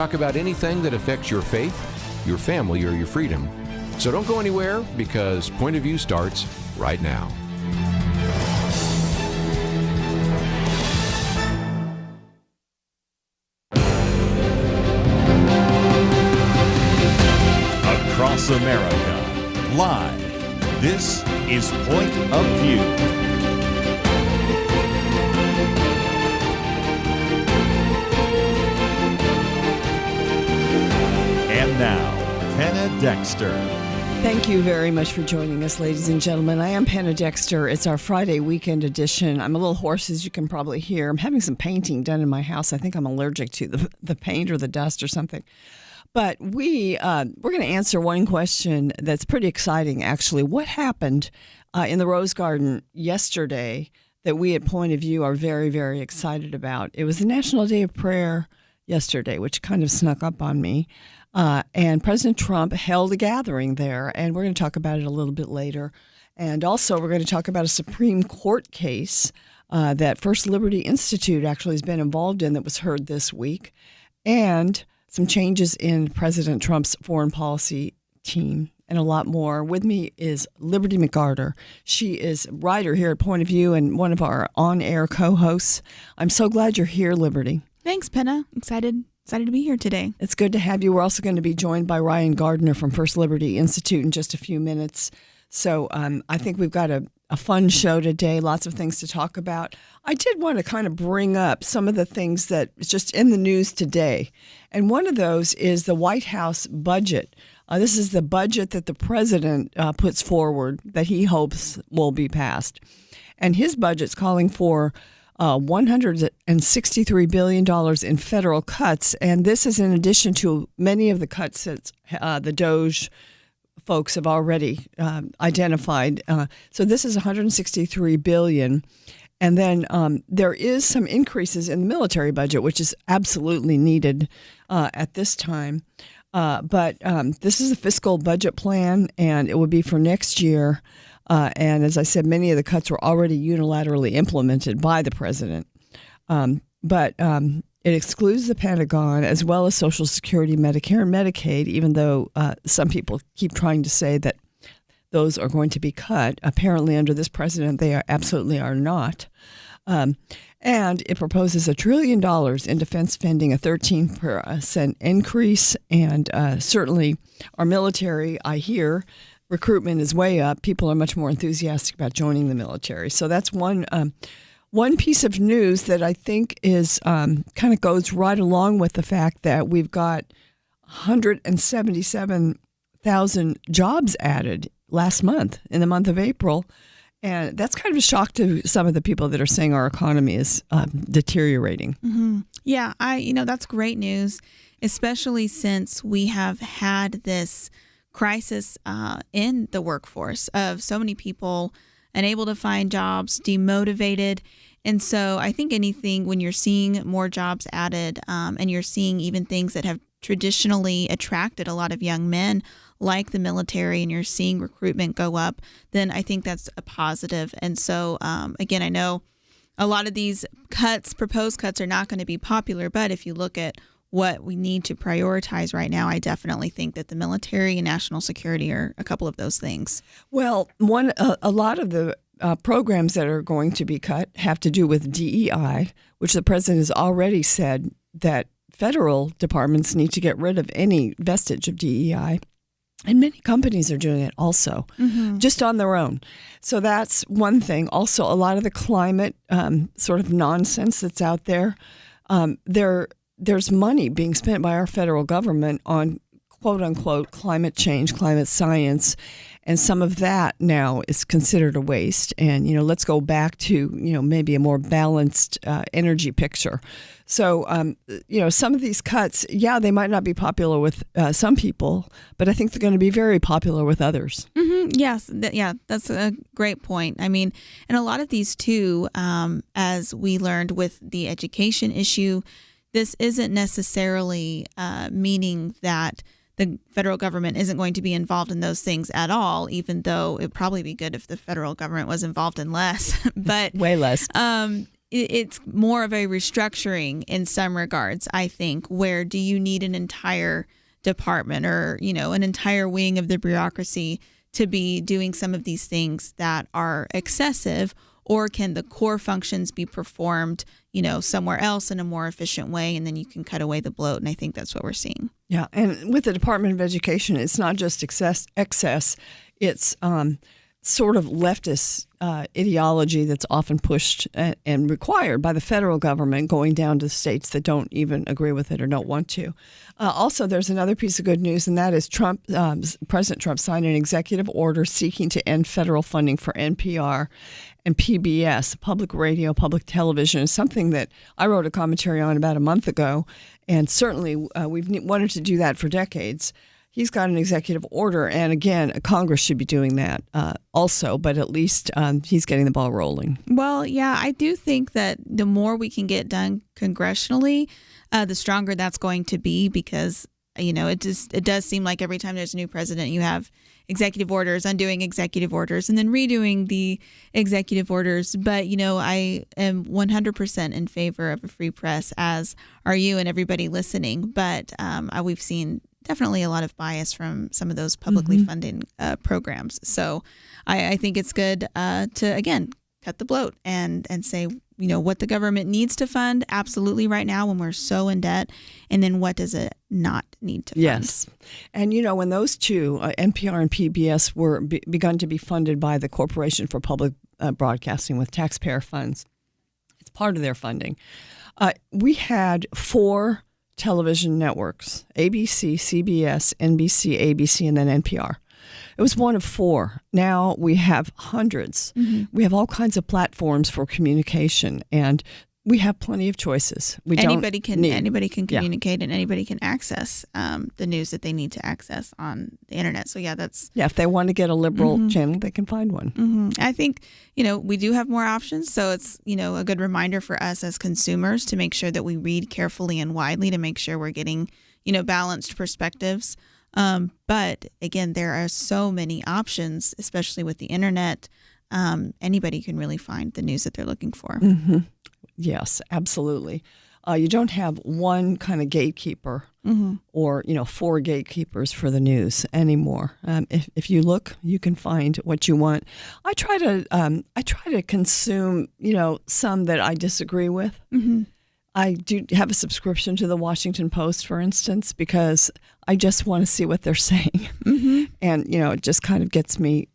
Talk about anything that affects your faith, your family, or your freedom. So don't go anywhere, because Point of View starts right now. Across America, live, this is Point of View. And now, Penna Dexter. Thank you very much for joining us, ladies and gentlemen. I am Penna Dexter. It's our Friday weekend edition. I'm a little hoarse, as you can probably hear. I'm having some painting done in my house. I think I'm allergic to the paint or the dust or something. But we're going to answer one question that's pretty exciting, actually. What happened in the Rose Garden yesterday that we at Point of View are very, very excited about? It was the National Day of Prayer yesterday, which kind of snuck up on me. And President Trump held a gathering there, and we're going to talk about it a little bit later. And also, we're going to talk about a Supreme Court case that First Liberty Institute actually has been involved in that was heard this week, and some changes in President Trump's foreign policy team, and a lot more. With me is Liberty McArtor. She is a writer here at Point of View and one of our on-air co-hosts. I'm so glad you're here, Liberty. Thanks, Penna. Excited to be here today. It's good to have you. We're also going to be joined by Ryan Gardner from First Liberty Institute in just a few minutes. So I think we've got a fun show today, lots of things to talk about. I did want to kind of bring up some of the things that is just in the news today. And one of those is the White House budget. This is the budget that the president puts forward that he hopes will be passed. And his budget's calling for $163 billion in federal cuts. And this is in addition to many of the cuts that the DOJ folks have already identified. So this is $163 billion. And then there is some increases in the military budget, which is absolutely needed at this time. But this is a fiscal budget plan, and it would be for next year. And as I said, many of the cuts were already unilaterally implemented by the president. But it excludes the Pentagon as well as Social Security, Medicare, and Medicaid, even though some people keep trying to say that those are going to be cut. Apparently, under this president, they absolutely are not. And it proposes $1 trillion in defense spending, a 13% increase. And certainly our military, I hear, recruitment is way up. People are much more enthusiastic about joining the military. So that's one piece of news that I think is kind of goes right along with the fact that we've got 177,000 jobs added last month, in the month of April. And that's kind of a shock to some of the people that are saying our economy is deteriorating. Mm-hmm. Yeah, that's great news, especially since we have had this crisis in the workforce of so many people unable to find jobs, demotivated. And so I think anything when you're seeing more jobs added and you're seeing even things that have traditionally attracted a lot of young men like the military, and you're seeing recruitment go up, then I think that's a positive. And so, again, I know a lot of these proposed cuts are not going to be popular, but if you look at what we need to prioritize right now, I definitely think that the military and national security are a couple of those things. Well, a lot of the programs that are going to be cut have to do with DEI, which the president has already said that federal departments need to get rid of any vestige of DEI. And many companies are doing it also, just on their own. So that's one thing. Also, a lot of the climate sort of nonsense that's out there, there's money being spent by our federal government on quote-unquote climate change, climate science, and some of that now is considered a waste. And, let's go back to, maybe a more balanced energy picture. So, some of these cuts, they might not be popular with some people, but I think they're going to be very popular with others. Mm-hmm. Yes. That's a great point. I mean, and a lot of these too, as we learned with the education issue, this isn't necessarily meaning that the federal government isn't going to be involved in those things at all, even though it'd probably be good if the federal government was involved in less. But way less. it's more of a restructuring in some regards, I think, where do you need an entire department or, an entire wing of the bureaucracy to be doing some of these things that are excessive, or can the core functions be performed, somewhere else in a more efficient way, and then you can cut away the bloat? And I think that's what we're seeing. Yeah, and with the Department of Education, it's not just excess. It's sort of leftist ideology that's often pushed and required by the federal government, going down to states that don't even agree with it or don't want to. Also, there's another piece of good news, and that is President Trump signed an executive order seeking to end federal funding for NPR and PBS, public radio, public television. Is something that I wrote a commentary on about a month ago, and certainly we've wanted to do that for decades. He's got an executive order, and again, Congress should be doing that also, but at least he's getting the ball rolling. Well, yeah, I do think that the more we can get done congressionally, the stronger that's going to be, because, it does seem like every time there's a new president, you have executive orders, undoing executive orders, and then redoing the executive orders. But, I am 100% in favor of a free press, as are you and everybody listening. But we've seen definitely a lot of bias from some of those publicly funded programs. So I think it's good to, again, cut the bloat and say, what the government needs to fund absolutely right now when we're so in debt, and then what does it not need to fund. Yes. And, when those two, NPR and PBS, were begun to be funded by the Corporation for Public Broadcasting with taxpayer funds, it's part of their funding. We had 4 television networks: ABC, CBS, NBC, ABC, and then NPR. It was one of 4. Now we have hundreds. We have all kinds of platforms for communication, and we have plenty of choices. Anybody can communicate, and anybody can access the news that they need to access on the internet. So if they want to get a liberal channel, they can find one. I think we do have more options, so it's a good reminder for us as consumers to make sure that we read carefully and widely to make sure we're getting balanced perspectives. But again, there are so many options, especially with the internet. Anybody can really find the news that they're looking for. Yes, absolutely. You don't have one kind of gatekeeper or 4 gatekeepers for the news anymore. If you look, you can find what you want. I try to consume some that I disagree with. I do have a subscription to the Washington Post, for instance, because I just want to see what they're saying. And, it just kind of gets me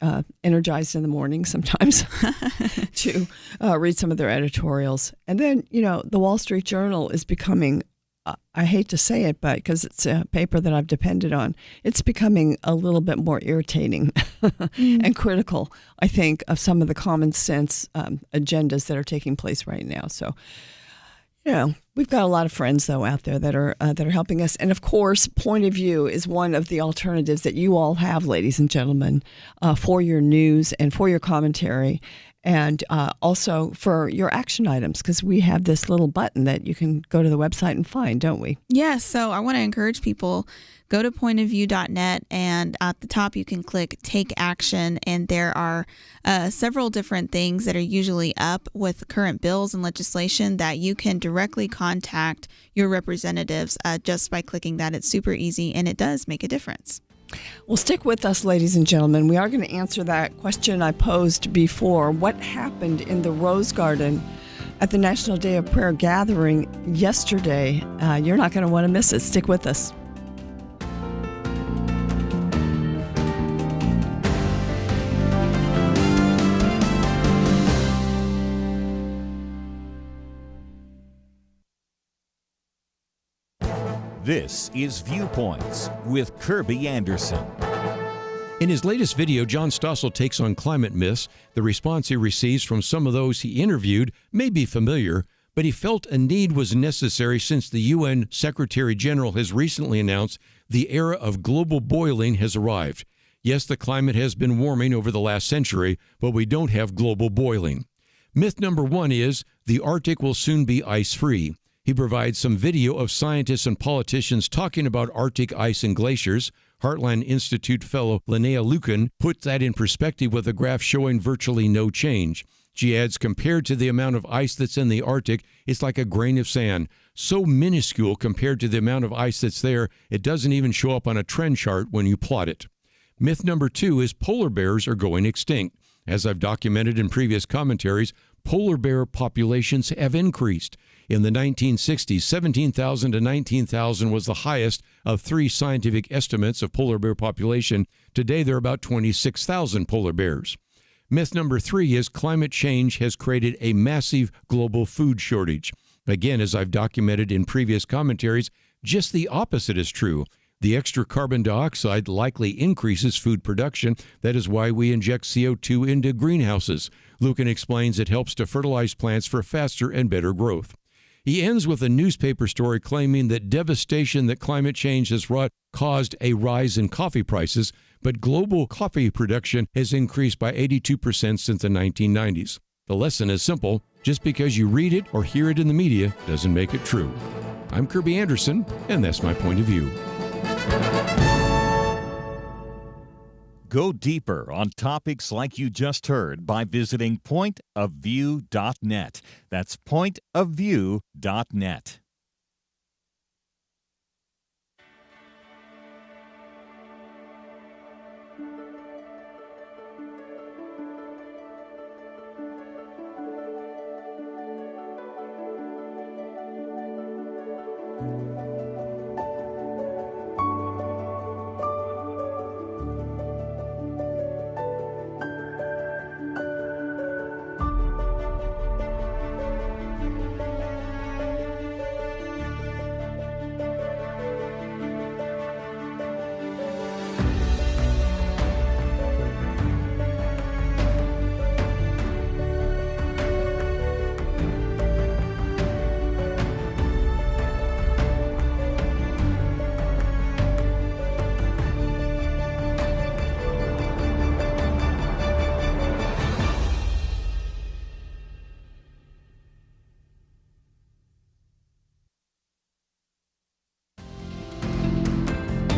energized in the morning sometimes to read some of their editorials. And then, the Wall Street Journal is becoming, I hate to say it, but because it's a paper that I've depended on, it's becoming a little bit more irritating and critical, I think, of some of the common sense agendas that are taking place right now. So, we've got a lot of friends, though, out there that are helping us. And, of course, Point of View is one of the alternatives that you all have, ladies and gentlemen, for your news and for your commentary, and also for your action items, because we have this little button that you can go to the website and find, don't we? Yes. So I want to encourage people, go to pointofview.net, and at the top you can click Take Action, and there are several different things that are usually up with current bills and legislation that you can directly contact your representatives just by clicking that. It's super easy, and it does make a difference. Well, stick with us, ladies and gentlemen. We are going to answer that question I posed before. What happened in the Rose Garden at the National Day of Prayer gathering yesterday? You're not going to want to miss it. Stick with us. This is Viewpoints with Kirby Anderson. In his latest video, John Stossel takes on climate myths. The response he receives from some of those he interviewed may be familiar, but he felt a need was necessary since the UN Secretary General has recently announced the era of global boiling has arrived. Yes, the climate has been warming over the last century, but we don't have global boiling. Myth number 1 is the Arctic will soon be ice-free. He provides some video of scientists and politicians talking about Arctic ice and glaciers. Heartland Institute fellow Linnea Lucan puts that in perspective with a graph showing virtually no change. She adds, compared to the amount of ice that's in the Arctic, it's like a grain of sand. So minuscule compared to the amount of ice that's there, it doesn't even show up on a trend chart when you plot it. Myth number 2 is polar bears are going extinct. As I've documented in previous commentaries, polar bear populations have increased. In the 1960s, 17,000 to 19,000 was the highest of 3 scientific estimates of polar bear population. Today, there are about 26,000 polar bears. Myth number 3 is climate change has created a massive global food shortage. Again, as I've documented in previous commentaries, just the opposite is true. The extra carbon dioxide likely increases food production. That is why we inject CO2 into greenhouses. Lucan explains it helps to fertilize plants for faster and better growth. He ends with a newspaper story claiming that devastation that climate change has wrought caused a rise in coffee prices, but global coffee production has increased by 82% since the 1990s. The lesson is simple. Just because you read it or hear it in the media doesn't make it true. I'm Kirby Anderson, and that's my point of view. Go deeper on topics like you just heard by visiting pointofview.net. That's pointofview.net.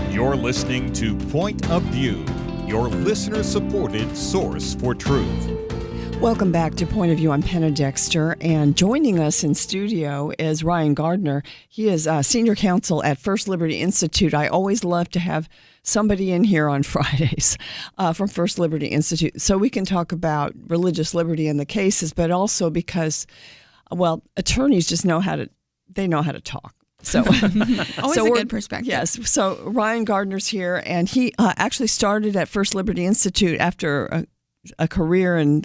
You're listening to Point of View, your listener-supported source for truth. Welcome back to Point of View. I'm Penna Dexter, and joining us in studio is Ryan Gardner. He is senior counsel at First Liberty Institute. I always love to have somebody in here on Fridays from First Liberty Institute so we can talk about religious liberty and the cases, but also because, well, attorneys just know how to talk. So always a good perspective. Yes. So Ryan Gardner's here, and he actually started at First Liberty Institute after a career in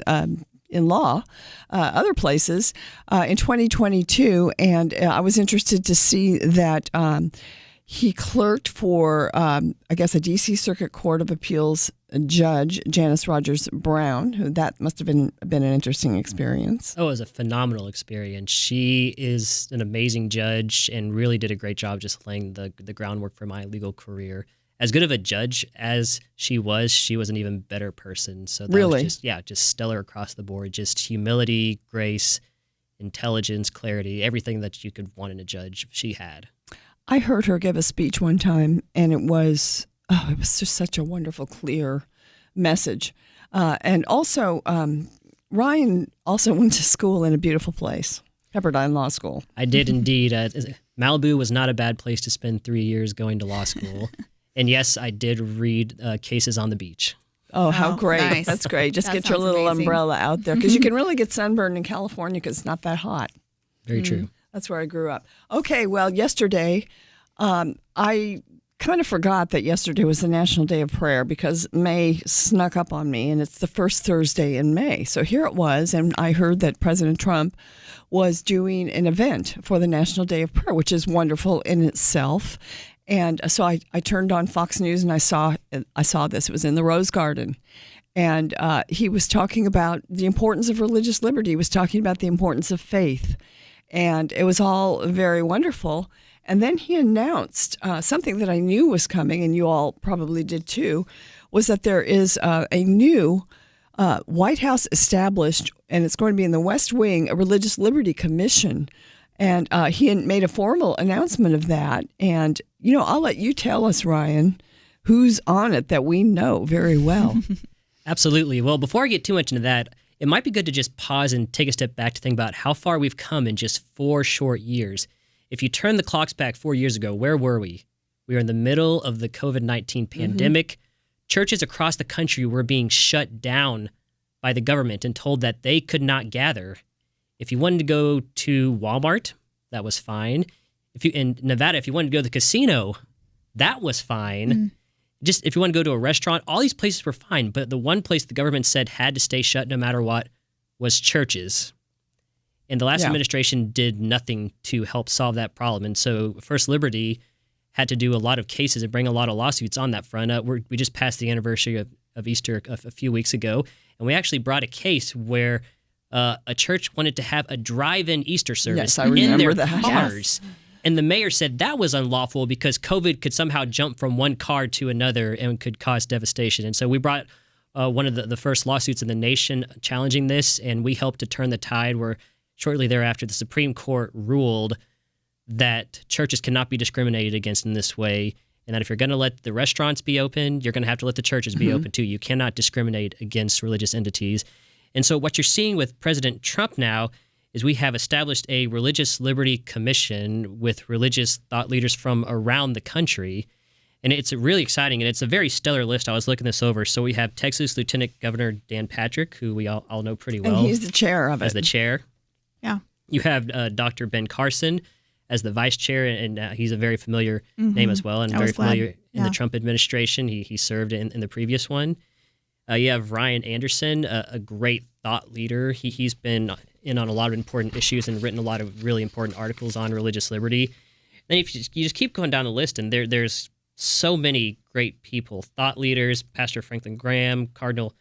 law, other places, in 2022. And I was interested to see that he clerked for, a D.C. Circuit Court of Appeals judge, Janice Rogers Brown, who that must have been an interesting experience. Oh, it was a phenomenal experience. She is an amazing judge and really did a great job just laying the groundwork for my legal career. As good of a judge as she was an even better person. So that really? was just stellar across the board. Just humility, grace, intelligence, clarity, everything that you could want in a judge, she had. I heard her give a speech one time, and it was just such a wonderful, clear message. And also, Ryan also went to school in a beautiful place, Pepperdine Law School. I did indeed. Malibu was not a bad place to spend 3 years going to law school. And yes, I did read cases on the beach. Oh, how great. Nice. That's great. Just That get your sounds little amazing. umbrella out there, because you can really get sunburned in California because it's not that hot. Very true. That's where I grew up. Okay, well, yesterday, I kind of forgot that yesterday was the National Day of Prayer because May snuck up on me, and it's the first Thursday in May. So here it was, and I heard that President Trump was doing an event for the National Day of Prayer, which is wonderful in itself. And so I turned on Fox News, and I saw this. It was in the Rose Garden. And he was talking about the importance of religious liberty. He was talking about the importance of faith. And it was all very wonderful. And then he announced something that I knew was coming, and you all probably did too, was that there is a new White House established, and it's going to be in the West Wing, a Religious Liberty Commission. And he had made a formal announcement of that. And, I'll let you tell us, Ryan, who's on it that we know very well. Absolutely. Well, before I get too much into that, it might be good to just pause and take a step back to think about how far we've come in just 4 short years. If you turn the clocks back 4 years ago, where were we? We were in the middle of the COVID-19 pandemic. Churches across the country were being shut down by the government and told that they could not gather. If you wanted to go to Walmart, that was fine. In Nevada, if you wanted to go to the casino, that was fine. Just if you want to go to a restaurant, all these places were fine. But the one place the government said had to stay shut no matter what was churches. And the last administration did nothing to help solve that problem. And so First Liberty had to do a lot of cases and bring a lot of lawsuits on that front. We just passed the anniversary of Easter a few weeks ago, and we actually brought a case where a church wanted to have a drive-in Easter service in their cars. And the mayor said that was unlawful because COVID could somehow jump from one car to another and could cause devastation. And so we brought one of the first lawsuits in the nation challenging this, and we helped to turn the tide where shortly thereafter the Supreme Court ruled that churches cannot be discriminated against in this way, and that if you're going to let the restaurants be open, you're going to have to let the churches be open too. You cannot discriminate against religious entities. And so what you're seeing with President Trump now is we have established a Religious Liberty Commission with religious thought leaders from around the country. And it's really exciting, and it's a very stellar list. I was looking this over. So we have Texas Lieutenant Governor Dan Patrick, who we all know pretty well. And he's the chair of it. As the chair. Yeah. You have Dr. Ben Carson as the vice chair, and he's a very familiar name as well, and very familiar in the Trump administration. He served in the previous one. You have Ryan Anderson, a great thought leader. He's been in on a lot of important issues and written a lot of really important articles on religious liberty. Then if you just keep going down the list, and there's so many great people, thought leaders, Pastor Franklin Graham, Cardinal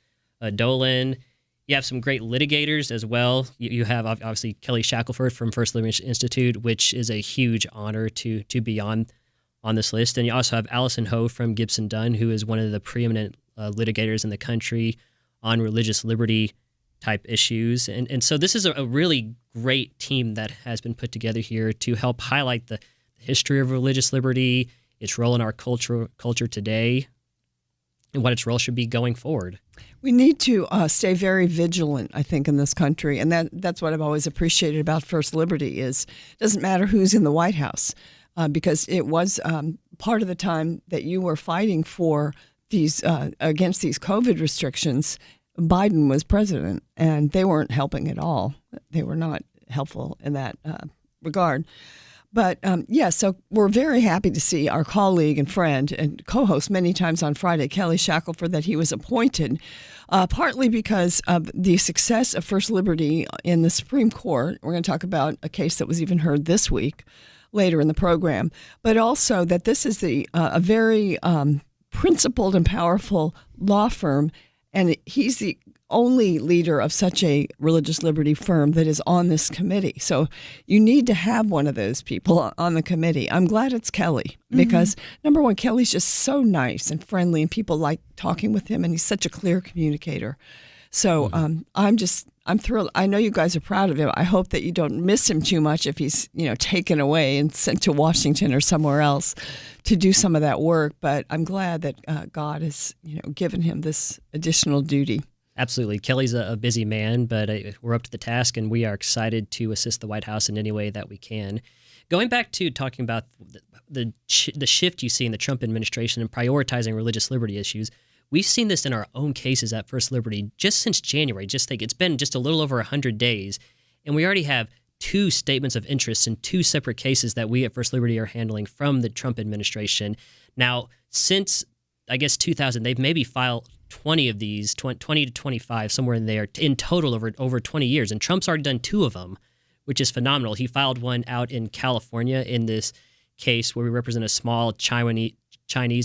Dolan. You have some great litigators as well. You have obviously Kelly Shackelford from First Liberty Institute, which is a huge honor to be on this list. And you also have Allison Ho from Gibson Dunn, who is one of the preeminent litigators in the country on religious liberty type issues. And so this is a really great team that has been put together here to help highlight the history of religious liberty, its role in our culture today, and what its role should be going forward. We need to stay very vigilant, I think, in this country, and that's what I've always appreciated about First Liberty is it doesn't matter who's in the White House, because it was part of the time that you were fighting for these against these COVID restrictions. Biden was president, and they weren't helping at all. They were not helpful in that regard. But so we're very happy to see our colleague and friend and co-host many times on Friday, Kelly Shackelford, that he was appointed, partly because of the success of First Liberty in the Supreme Court. We're going to talk about a case that was even heard this week, later in the program, but also that this is a very principled and powerful law firm, and he's the only leader of such a religious liberty firm that is on this committee. So you need to have one of those people on the committee. I'm glad it's Kelly because, number one, Kelly's just so nice and friendly, and people like talking with him, and he's such a clear communicator. So I'm thrilled. I know you guys are proud of him. I hope that you don't miss him too much if he's, taken away and sent to Washington or somewhere else to do some of that work. But I'm glad that God has, given him this additional duty. Absolutely. Kelly's a busy man, but we're up to the task, and we are excited to assist the White House in any way that we can. Going back to talking about the shift you see in the Trump administration in prioritizing religious liberty issues, we've seen this in our own cases at First Liberty just since January. Just think, it's been just a little over 100 days, and we already have 2 statements of interest in 2 separate cases that we at First Liberty are handling from the Trump administration. Now, since, I guess, 2000, they've maybe filed 20 of these, 20 to 25, somewhere in there, in total over 20 years. And Trump's already done 2 of them, which is phenomenal. He filed one out in California in this case where we represent a small Chinese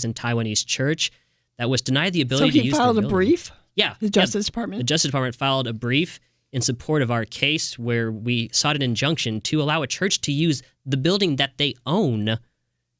and Taiwanese church that was denied the ability to use their building. So he filed a brief? Yeah. The Justice Department? The Justice Department filed a brief in support of our case where we sought an injunction to allow a church to use the building that they own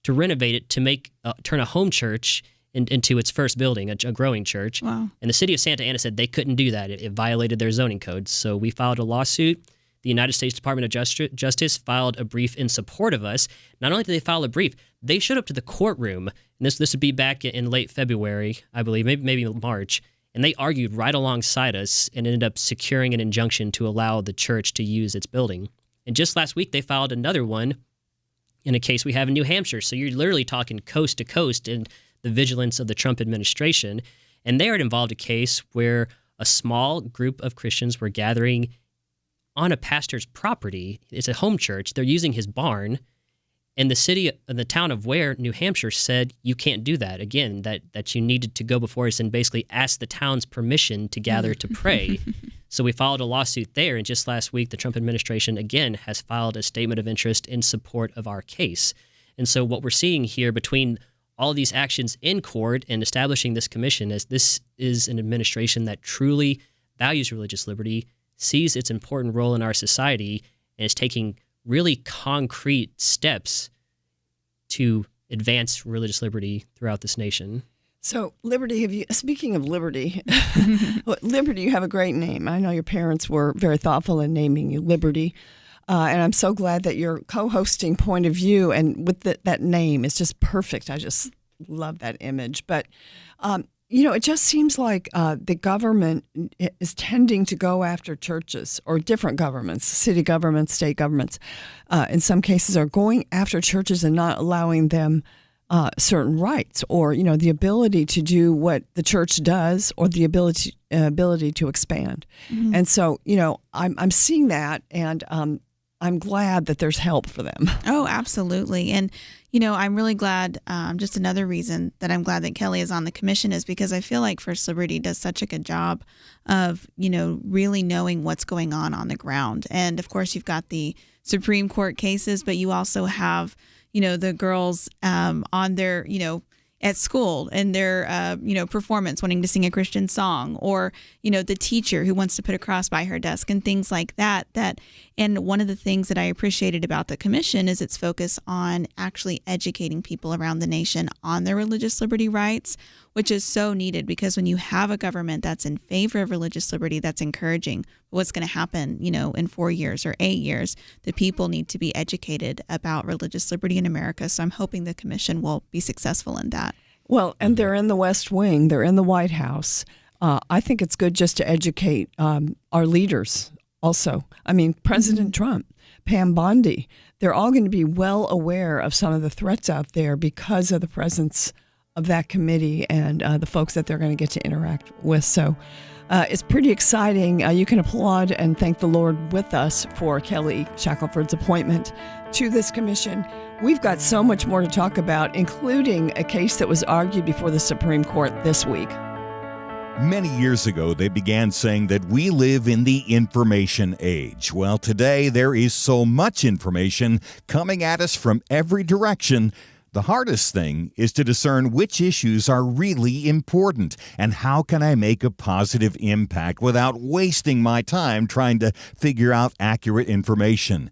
to renovate it to turn a home church into its first building, a growing church. Wow. And the city of Santa Ana said they couldn't do that. It violated their zoning codes. So we filed a lawsuit. The United States Department of Justice filed a brief in support of us. Not only did they file a brief, they showed up to the courtroom. And this would be back in late February, I believe, maybe March. And they argued right alongside us and ended up securing an injunction to allow the church to use its building. And just last week, they filed another one in a case we have in New Hampshire. So you're literally talking coast to coast in the vigilance of the Trump administration. And there it involved a case where a small group of Christians were gathering on a pastor's property. It's a home church. They're using his barn. And the town of Ware, New Hampshire, said you can't do that. Again, that you needed to go before us and basically ask the town's permission to gather to pray. So we filed a lawsuit there. And just last week, the Trump administration, again, has filed a statement of interest in support of our case. And so what we're seeing here between all of these actions in court and establishing this commission is this is an administration that truly values religious liberty, sees its important role in our society, and is taking really concrete steps to advance religious liberty throughout this nation. So, Liberty, speaking of Liberty, Liberty, you have a great name. I know your parents were very thoughtful in naming you Liberty. And I'm so glad that you're co-hosting Point of View, and with that name, it's just perfect. I just love that image. But, it just seems like the government is tending to go after churches, or different governments, city governments, state governments, in some cases are going after churches and not allowing them certain rights, or, the ability to do what the church does, or the ability to expand. Mm-hmm. And so, I'm seeing that, and I'm glad that there's help for them. Oh, absolutely. And, I'm really glad, just another reason that I'm glad that Kelly is on the commission is because I feel like First Liberty does such a good job of, really knowing what's going on the ground. And of course, you've got the Supreme Court cases, but you also have, the girls on their, at school and their, performance, wanting to sing a Christian song, or, the teacher who wants to put a cross by her desk and things like that. And one of the things that I appreciated about the commission is its focus on actually educating people around the nation on their religious liberty rights, which is so needed, because when you have a government that's in favor of religious liberty, that's encouraging what's going to happen, in 4 years or 8 years, the people need to be educated about religious liberty in America. So I'm hoping the commission will be successful in that. Well, and they're in the West Wing, they're in the White House. I think it's good just to educate our leaders also. I mean, President Trump, Pam Bondi, they're all going to be well aware of some of the threats out there because of the presence of that committee and the folks that they're going to get to interact with. So it's pretty exciting. You can applaud and thank the Lord with us for Kelly Shackelford's appointment to this commission. We've got so much more to talk about, including a case that was argued before the Supreme Court this week. Many years ago, they began saying that we live in the information age. Well, today there is so much information coming at us from every direction. The hardest thing is to discern which issues are really important and how can I make a positive impact without wasting my time trying to figure out accurate information.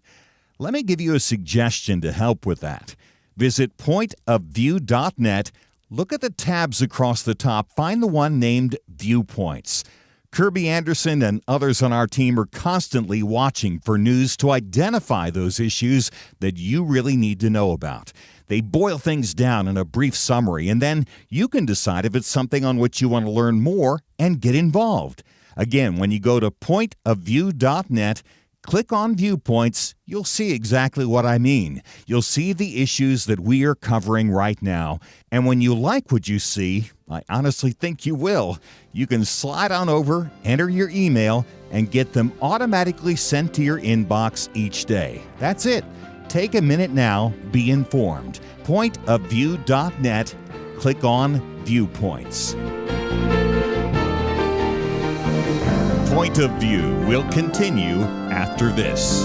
Let me give you a suggestion to help with that. Visit pointofview.net. Look at the tabs across the top. Find the one named Viewpoints. Kirby Anderson and others on our team are constantly watching for news to identify those issues that you really need to know about. They boil things down in a brief summary, and then you can decide if it's something on which you want to learn more and get involved. Again, when you go to pointofview.net, click on Viewpoints, you'll see exactly what I mean. You'll see the issues that we are covering right now. And when you like what you see, I honestly think you will, you can slide on over, enter your email, and get them automatically sent to your inbox each day. That's it. Take a minute now, be informed. Pointofview.net, click on Viewpoints. Point of View will continue after this.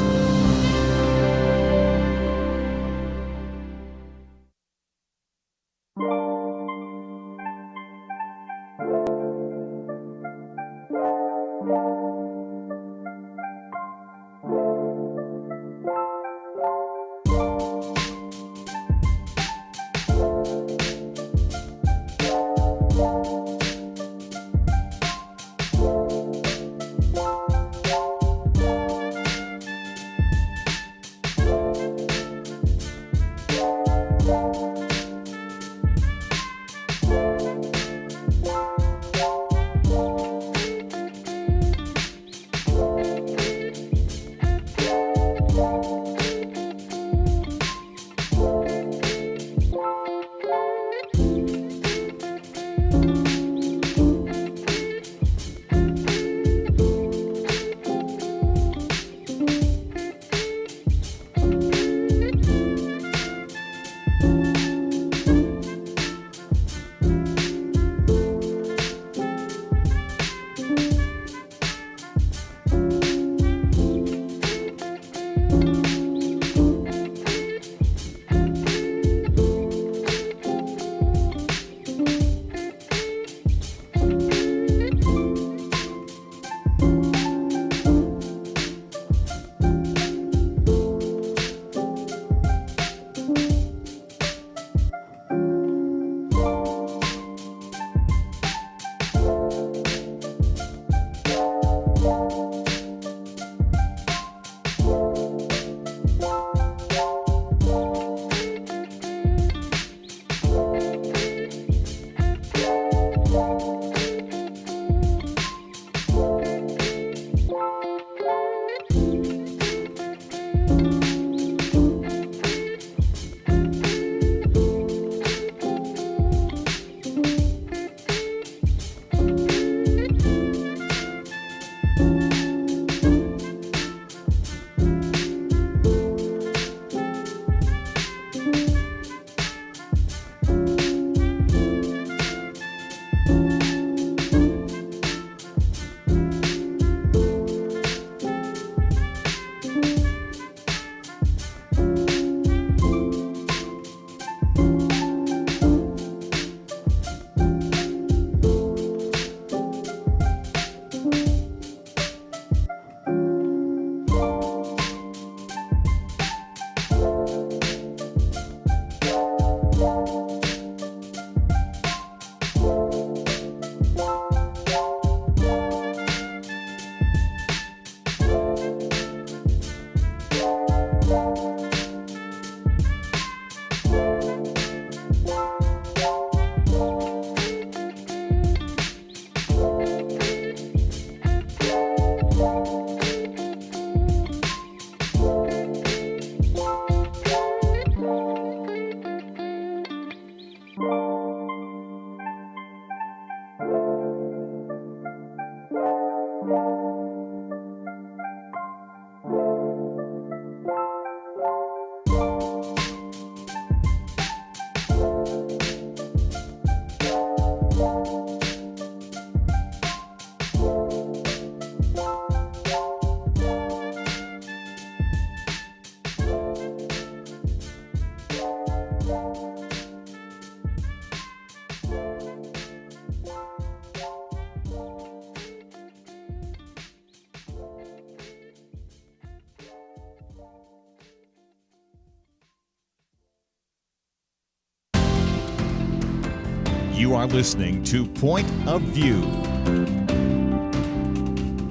You are listening to Point of View.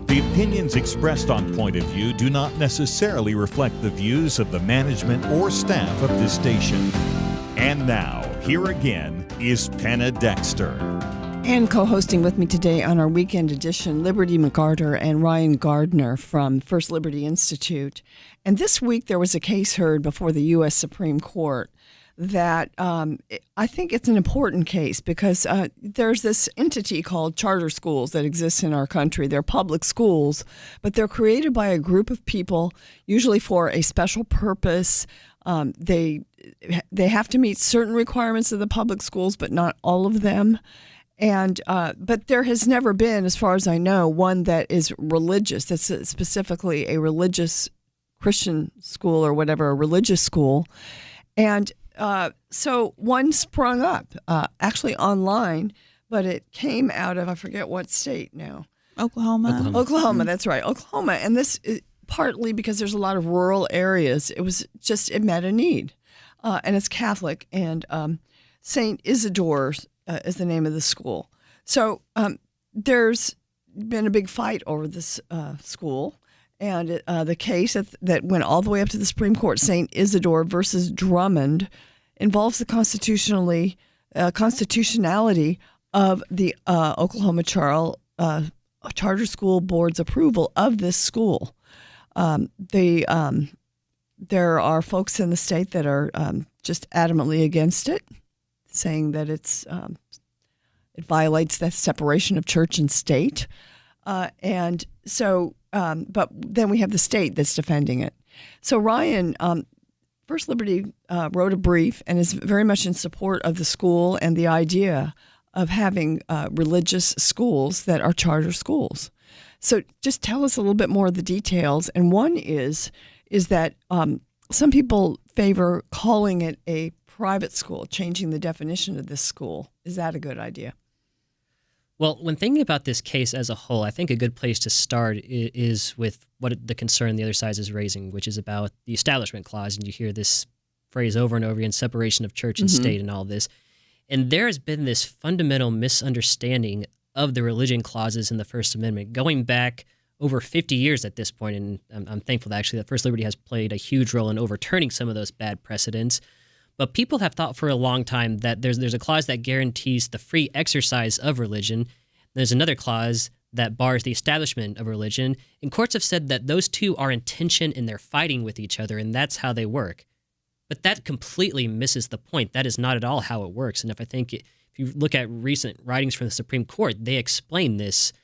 The opinions expressed on Point of View do not necessarily reflect the views of the management or staff of this station. And now, here again is Penna Dexter. And co-hosting with me today on our weekend edition, Liberty McArtor and Ryan Gardner from First Liberty Institute. And this week there was a case heard before the U.S. Supreme Court that I think it's an important case because there's this entity called charter schools that exists in our country. They're public schools, but they're created by a group of people, usually for a special purpose. They have to meet certain requirements of the public schools, but not all of them. And but there has never been, as far as I know, one that is religious, that's specifically a religious Christian school or whatever, a religious school. And so one sprung up, actually online, but it came out of, I forget what state now. Oklahoma, that's right, Oklahoma. And this is partly because there's a lot of rural areas. It met a need. And it's Catholic, and St. Isidore's is the name of the school. So there's been a big fight over this school, and the case that went all the way up to the Supreme Court, St. Isidore versus Drummond, involves the constitutionality of the Oklahoma Charter School Board's approval of this school. There are folks in the state that are just adamantly against it, saying that it violates that separation of church and state. And so, but then we have the state that's defending it. So Ryan, First Liberty wrote a brief and is very much in support of the school and the idea of having religious schools that are charter schools. So just tell us a little bit more of the details. And one is that some people favor calling it a private school, changing the definition of this school. Is that a good idea? Well, when thinking about this case as a whole, I think a good place to start is with what the concern the other side is raising, which is about the Establishment Clause. And you hear this phrase over and over again, separation of church and state and all this. And there has been this fundamental misunderstanding of the religion clauses in the First Amendment going back over 50 years at this point. And I'm thankful that actually that First Liberty has played a huge role in overturning some of those bad precedents. But people have thought for a long time that there's a clause that guarantees the free exercise of religion. There's another clause that bars the establishment of religion. And courts have said that those two are in tension and they're fighting with each other, and that's how they work. But that completely misses the point. That is not at all how it works. And if you look at recent writings from the Supreme Court, they explain this,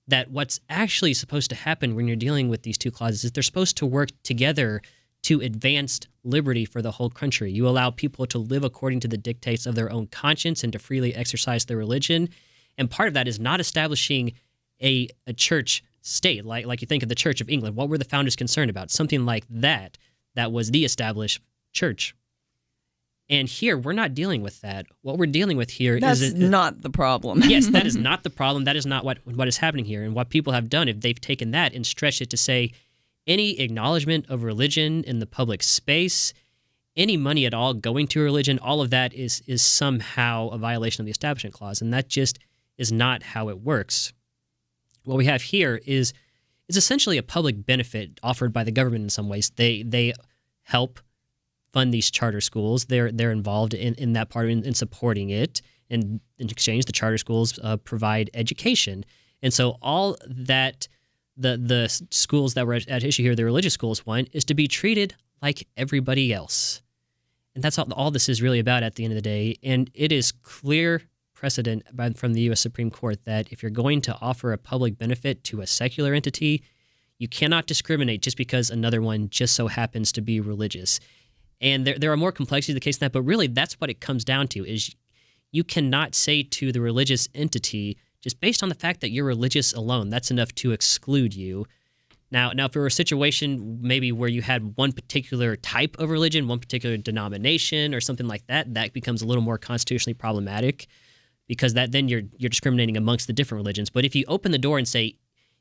that what's actually supposed to happen when you're dealing with these two clauses is they're supposed to work together to advance liberty for the whole country. You allow people to live according to the dictates of their own conscience and to freely exercise their religion. And part of that is not establishing a church state, like you think of the Church of England. What were the founders concerned about? Something like that was the established church. And here, we're not dealing with that. What we're dealing with here That's not the problem. Yes, that is not the problem. That is not what is happening here. And what people have done, if they've taken that and stretched it to say, any acknowledgement of religion in the public space, any money at all going to religion, all of that is somehow a violation of the Establishment Clause, and that just is not how it works. What we have here is essentially a public benefit offered by the government in some ways. They help fund these charter schools. They're involved in that part in supporting it, and in exchange, the charter schools provide education. And so all that the schools that were at issue here, the religious schools want, is to be treated like everybody else. And that's all this is really about at the end of the day. And it is clear precedent from the U.S. Supreme Court that if you're going to offer a public benefit to a secular entity, you cannot discriminate just because another one just so happens to be religious. And there are more complexities to the case than that, but really that's what it comes down to, is you cannot say to the religious entity, just based on the fact that you're religious alone, that's enough to exclude you. Now, if it were a situation maybe where you had one particular type of religion, one particular denomination or something like that, that becomes a little more constitutionally problematic, because then you're discriminating amongst the different religions. But if you open the door and say,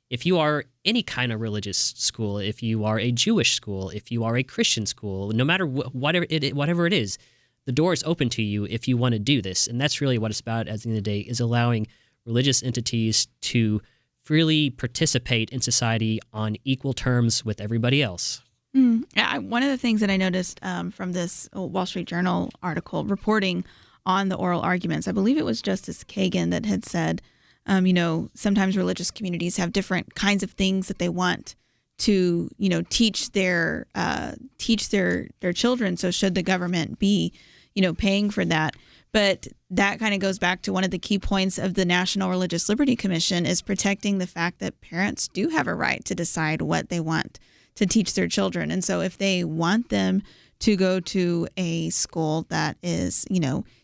if you are any kind of religious school, if you are a Jewish school, if you are a Christian school, no matter whatever it is, the door is open to you if you want to do this. And that's really what it's about at the end of the day, is allowing religious entities to freely participate in society on equal terms with everybody else. Yeah, one of the things that I noticed from this Wall Street Journal article reporting on the oral arguments, I believe it was Justice Kagan that had said, sometimes religious communities have different kinds of things that they want to, teach their children. So should the government be, paying for that? But that kind of goes back to one of the key points of the National Religious Liberty Commission, is protecting the fact that parents do have a right to decide what they want to teach their children. And so if they want them to go to a school that is,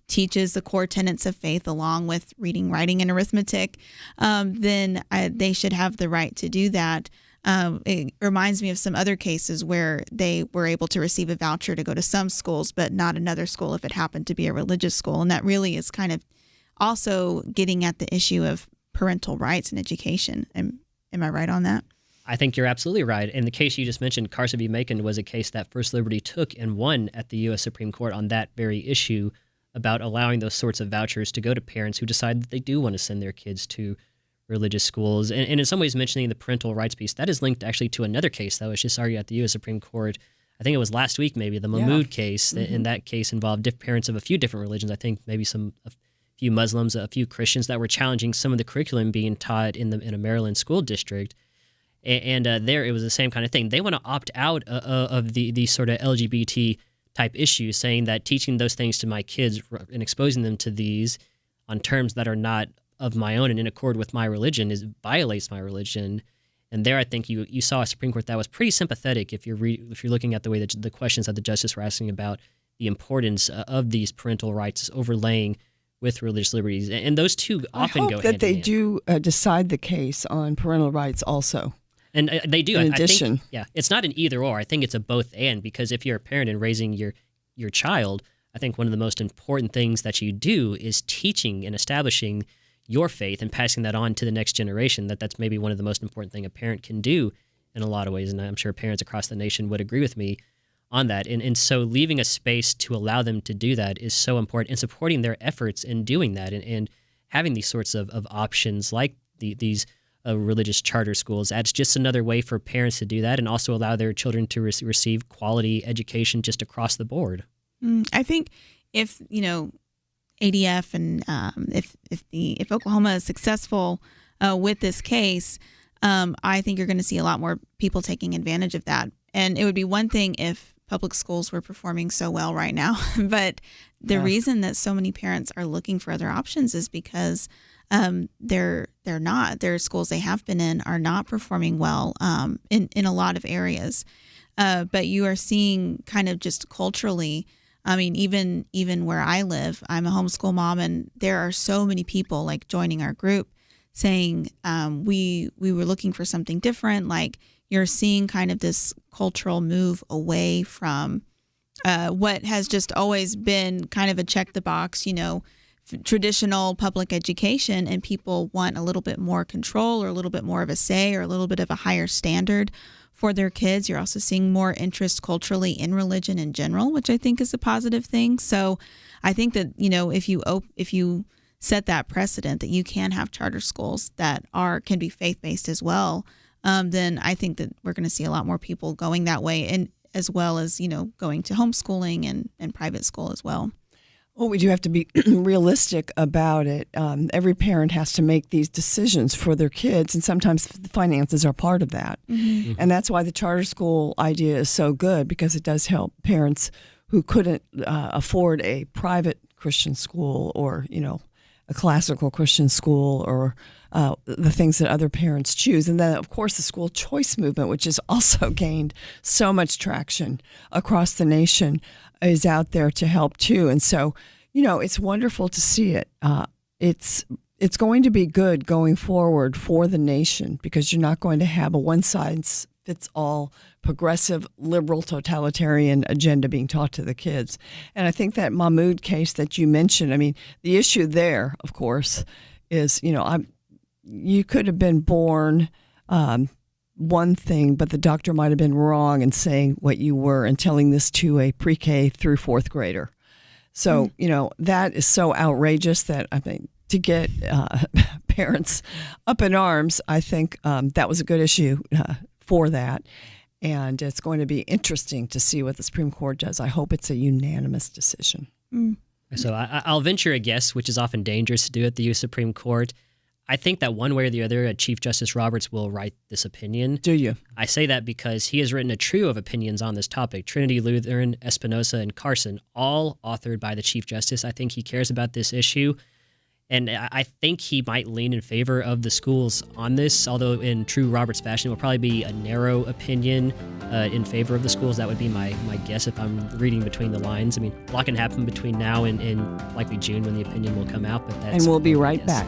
teaches the core tenets of faith along with reading, writing, and arithmetic, then they should have the right to do that. It reminds me of some other cases where they were able to receive a voucher to go to some schools, but not another school if it happened to be a religious school. And that really is kind of also getting at the issue of parental rights in education. Am I right on that? I think you're absolutely right. And the case you just mentioned, Carson v. Macon, was a case that First Liberty took and won at the U.S. Supreme Court on that very issue about allowing those sorts of vouchers to go to parents who decide that they do want to send their kids to religious schools. And in some ways, mentioning the parental rights piece, that is linked actually to another case that was just argued at the U.S. Supreme Court. I think it was last week, maybe, the Mahmoud case. Mm-hmm. And that case involved parents of a few different religions. I think maybe a few Muslims, a few Christians, that were challenging some of the curriculum being taught in a Maryland school district. And there it was the same kind of thing. They want to opt out of the sort of LGBT type issues, saying that teaching those things to my kids and exposing them to these on terms that are not of my own and in accord with my religion violates my religion. And there, I think you saw a Supreme Court that was pretty sympathetic if you're looking at the way that the questions that the justice were asking about the importance of these parental rights overlaying with religious liberties. And those two often go hand in hand. I hope that they do decide the case on parental rights also. And they do. In addition. I think, it's not an either or. I think it's a both and, because if you're a parent and raising your child, I think one of the most important things that you do is teaching and establishing your faith and passing that on to the next generation. That's maybe one of the most important thing a parent can do in a lot of ways. And I'm sure parents across the nation would agree with me on that. And so leaving a space to allow them to do that is so important, and supporting their efforts in doing that, and having these sorts of options like these religious charter schools. That's just another way for parents to do that and also allow their children to receive quality education just across the board. I think if, ADF and if Oklahoma is successful with this case, I think you're going to see a lot more people taking advantage of that. And it would be one thing if public schools were performing so well right now, but the reason that so many parents are looking for other options is because they're not. Their schools they have been in are not performing well in a lot of areas. But you are seeing kind of just culturally, I mean, even where I live, I'm a homeschool mom, and there are so many people like joining our group saying we were looking for something different. Like, you're seeing kind of this cultural move away from what has just always been kind of a check the box, traditional public education, and people want a little bit more control or a little bit more of a say or a little bit of a higher standard for their kids. You're also seeing more interest culturally in religion in general, which I think is a positive thing. So I think that, if you set that precedent that you can have charter schools that can be faith-based as well, then I think that we're going to see a lot more people going that way, and as well as, going to homeschooling and private school as well. Well, we do have to be realistic about it. Every parent has to make these decisions for their kids, and sometimes the finances are part of that. Mm-hmm. And that's why the charter school idea is so good, because it does help parents who couldn't afford a private Christian school or, a classical Christian school or the things that other parents choose. And then, of course, the school choice movement, which has also gained so much traction across the nation, is out there to help too. And so, it's wonderful to see it. It's going to be good going forward for the nation, because you're not going to have a one-size-fits-all progressive, liberal, totalitarian agenda being taught to the kids. And I think that Mahmoud case that you mentioned, I mean, the issue there, of course, is, you could have been born one thing, but the doctor might have been wrong in saying what you were and telling this to a pre-K through fourth grader. So, that is so outrageous that I think to get parents up in arms, I think that was a good issue for that. And it's going to be interesting to see what the Supreme Court does. I hope it's a unanimous decision. So I'll venture a guess, which is often dangerous to do at the U.S. Supreme Court. I think that one way or the other, Chief Justice Roberts will write this opinion. Do you? I say that because he has written a trio of opinions on this topic: Trinity, Lutheran, Espinosa, and Carson, all authored by the Chief Justice. I think he cares about this issue. And I think he might lean in favor of the schools on this, although in true Roberts fashion, it will probably be a narrow opinion in favor of the schools. That would be my guess if I'm reading between the lines. I mean, a lot can happen between now and likely June when the opinion will come out. But that's and we'll be right back.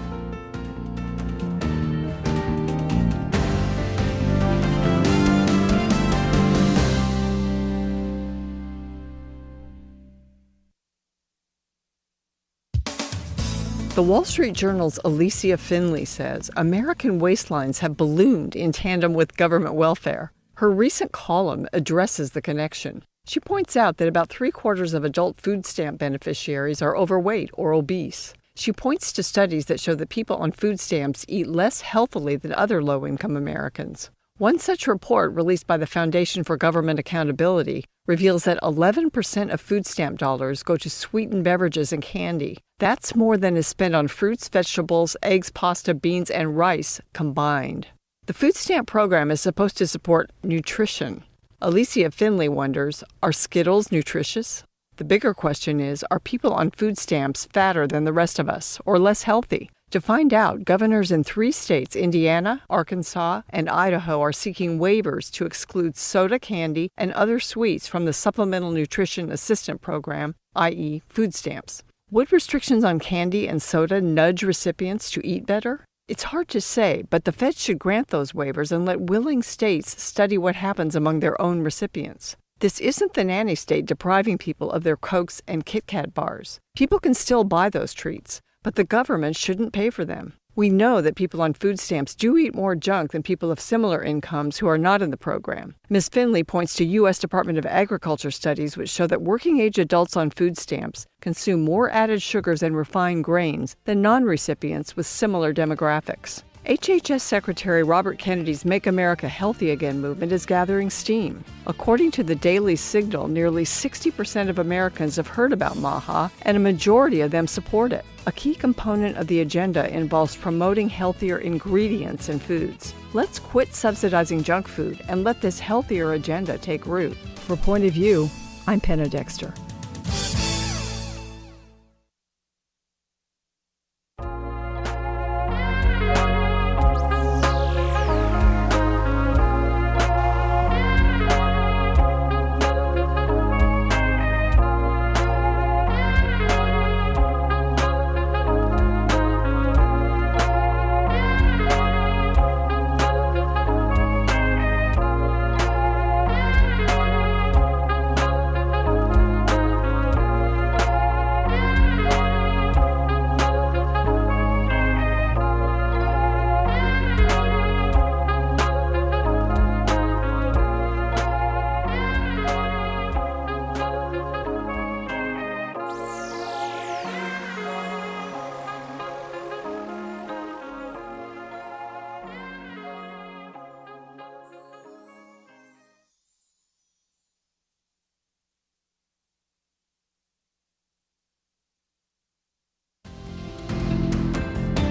The Wall Street Journal's Alicia Finley says American waistlines have ballooned in tandem with government welfare. Her recent column addresses the connection. She points out that about 3/4 of adult food stamp beneficiaries are overweight or obese. She points to studies that show that people on food stamps eat less healthily than other low-income Americans. One such report, released by the Foundation for Government Accountability, reveals that 11% of food stamp dollars go to sweetened beverages and candy. That's more than is spent on fruits, vegetables, eggs, pasta, beans, and rice combined. The food stamp program is supposed to support nutrition. Alicia Finley wonders, are Skittles nutritious? The bigger question is, are people on food stamps fatter than the rest of us, or less healthy? To find out, governors in 3 states, Indiana, Arkansas, and Idaho, are seeking waivers to exclude soda, candy, and other sweets from the Supplemental Nutrition Assistance Program, i.e. food stamps. Would restrictions on candy and soda nudge recipients to eat better? It's hard to say, but the feds should grant those waivers and let willing states study what happens among their own recipients. This isn't the nanny state depriving people of their Cokes and Kit Kat bars. People can still buy those treats, but the government shouldn't pay for them. We know that people on food stamps do eat more junk than people of similar incomes who are not in the program. Ms. Finley points to U.S. Department of Agriculture studies which show that working-age adults on food stamps consume more added sugars and refined grains than non-recipients with similar demographics. HHS Secretary Robert Kennedy's Make America Healthy Again movement is gathering steam. According to the Daily Signal, nearly 60% of Americans have heard about MAHA, and a majority of them support it. A key component of the agenda involves promoting healthier ingredients in foods. Let's quit subsidizing junk food and let this healthier agenda take root. For Point of View, I'm Penna Dexter.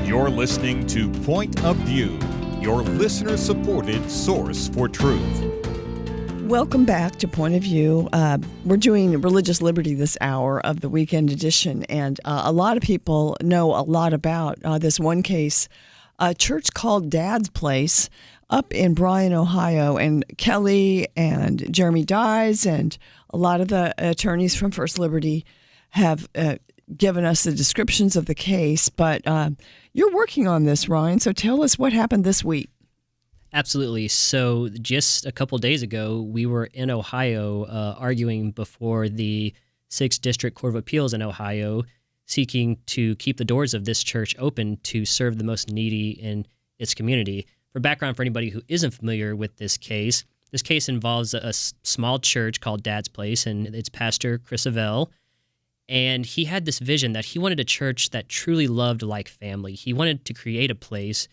You're listening to Point of View, your listener-supported source for truth. Welcome back to Point of View. We're doing religious liberty this hour of the weekend edition, and a lot of people know a lot about this one case, a church called Dad's Place up in Bryan, Ohio, and Kelly and Jeremy Dyes and a lot of the attorneys from First Liberty have given us the descriptions of the case, but you're working on this, Ryan, so tell us what happened this week. Absolutely. So just a couple days ago, we were in Ohio arguing before the 6th District Court of Appeals in Ohio, seeking to keep the doors of this church open to serve the most needy in its community. For background, for anybody who isn't familiar with this case involves a small church called Dad's Place and its pastor, Chris Avell. And he had this vision that he wanted a church that truly loved like family. He wanted to create a place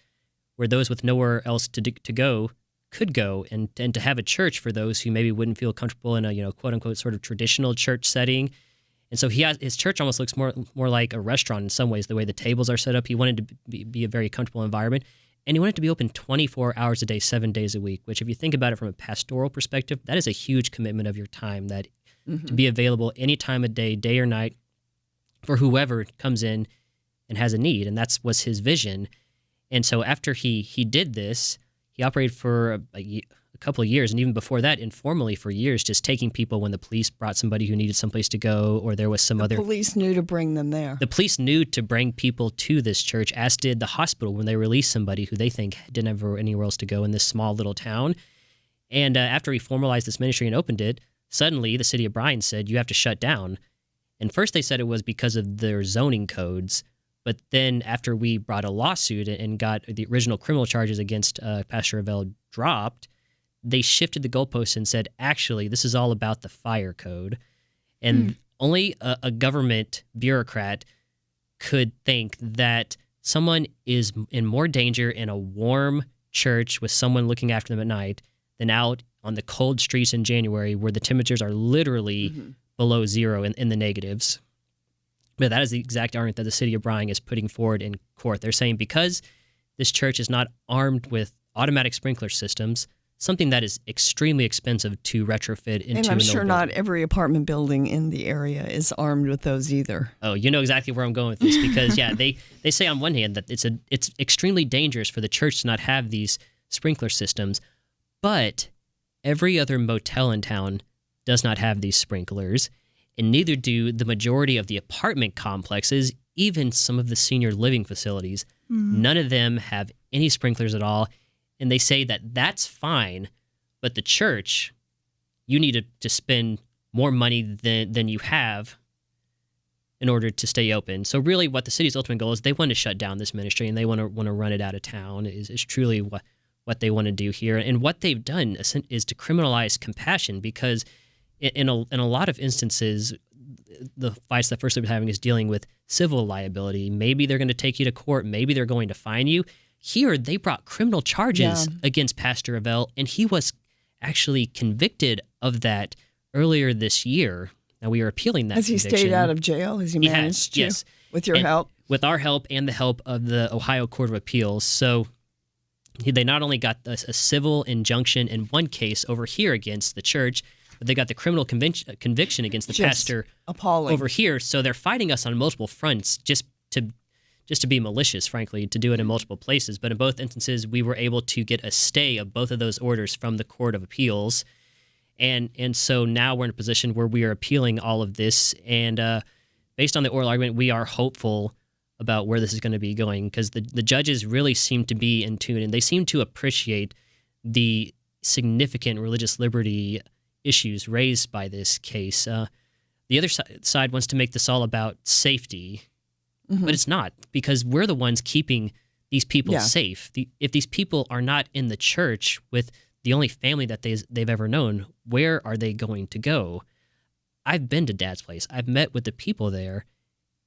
where those with nowhere else to go could go, and to have a church for those who maybe wouldn't feel comfortable in a quote unquote sort of traditional church setting. And so his church almost looks more like a restaurant in some ways, the way the tables are set up. He wanted to be a very comfortable environment, and he wanted to be open 24 hours a day, 7 days a week, which if you think about it from a pastoral perspective, that is a huge commitment of your time, that to be available any time of day or night, for whoever comes in and has a need. And that was his vision. And so after he did this, he operated for a couple of years, and even before that, informally for years, just taking people when the police brought somebody who needed someplace to go, or there was some other... The police knew to bring them there. The police knew to bring people to this church, as did the hospital when they released somebody who they think didn't have anywhere else to go in this small little town. And after he formalized this ministry and opened it, suddenly the city of Bryan said, you have to shut down. And first they said it was because of their zoning codes. But then after we brought a lawsuit and got the original criminal charges against Pastor Avell dropped, they shifted the goalposts and said, actually, this is all about the fire code. And only a government bureaucrat could think that someone is in more danger in a warm church with someone looking after them at night than out on the cold streets in January where the temperatures are literally below zero in the negatives. But that is the exact argument that the city of Bryan is putting forward in court. They're saying because this church is not armed with automatic sprinkler systems, something that is extremely expensive to retrofit into. And I'm an sure old not building. every apartment building in the area is armed with those either. Oh, you know exactly where I'm going with this, because they say on one hand that it's extremely dangerous for the church to not have these sprinkler systems, but every other motel in town does not have these sprinklers. And neither do the majority of the apartment complexes, even some of the senior living facilities. None of them have any sprinklers at all. And they say that that's fine, but the church, you need to spend more money than you have in order to stay open. So really what the city's ultimate goal is, they want to shut down this ministry and they want to run it out of town is truly what they want to do here. And what they've done is to criminalize compassion, because in a lot of instances, the fights that First Liberty is having is dealing with civil liability. Maybe they're going to take you to court. Maybe they're going to fine you. Here, they brought criminal charges against Pastor Avell, and he was actually convicted of that earlier this year. Now, we are appealing that conviction. Has he stayed out of jail? Has he managed to? Yes. With your help? With our help and the help of the Ohio Court of Appeals. So they not only got a civil injunction in one case over here against the church, but they got the criminal conviction against the pastor appalling over here. So they're fighting us on multiple fronts just to be malicious, frankly, to do it in multiple places. But in both instances, we were able to get a stay of both of those orders from the Court of Appeals. And so now we're in a position where we are appealing all of this. And based on the oral argument, we are hopeful about where this is going to be going, because the judges really seem to be in tune, and they seem to appreciate the significant religious liberty issues raised by this case. The other side wants to make this all about safety, but it's not, because we're the ones keeping these people safe. If these people are not in the church with the only family that they've ever known, where are they going to go? I've been to Dad's place. I've met with the people there,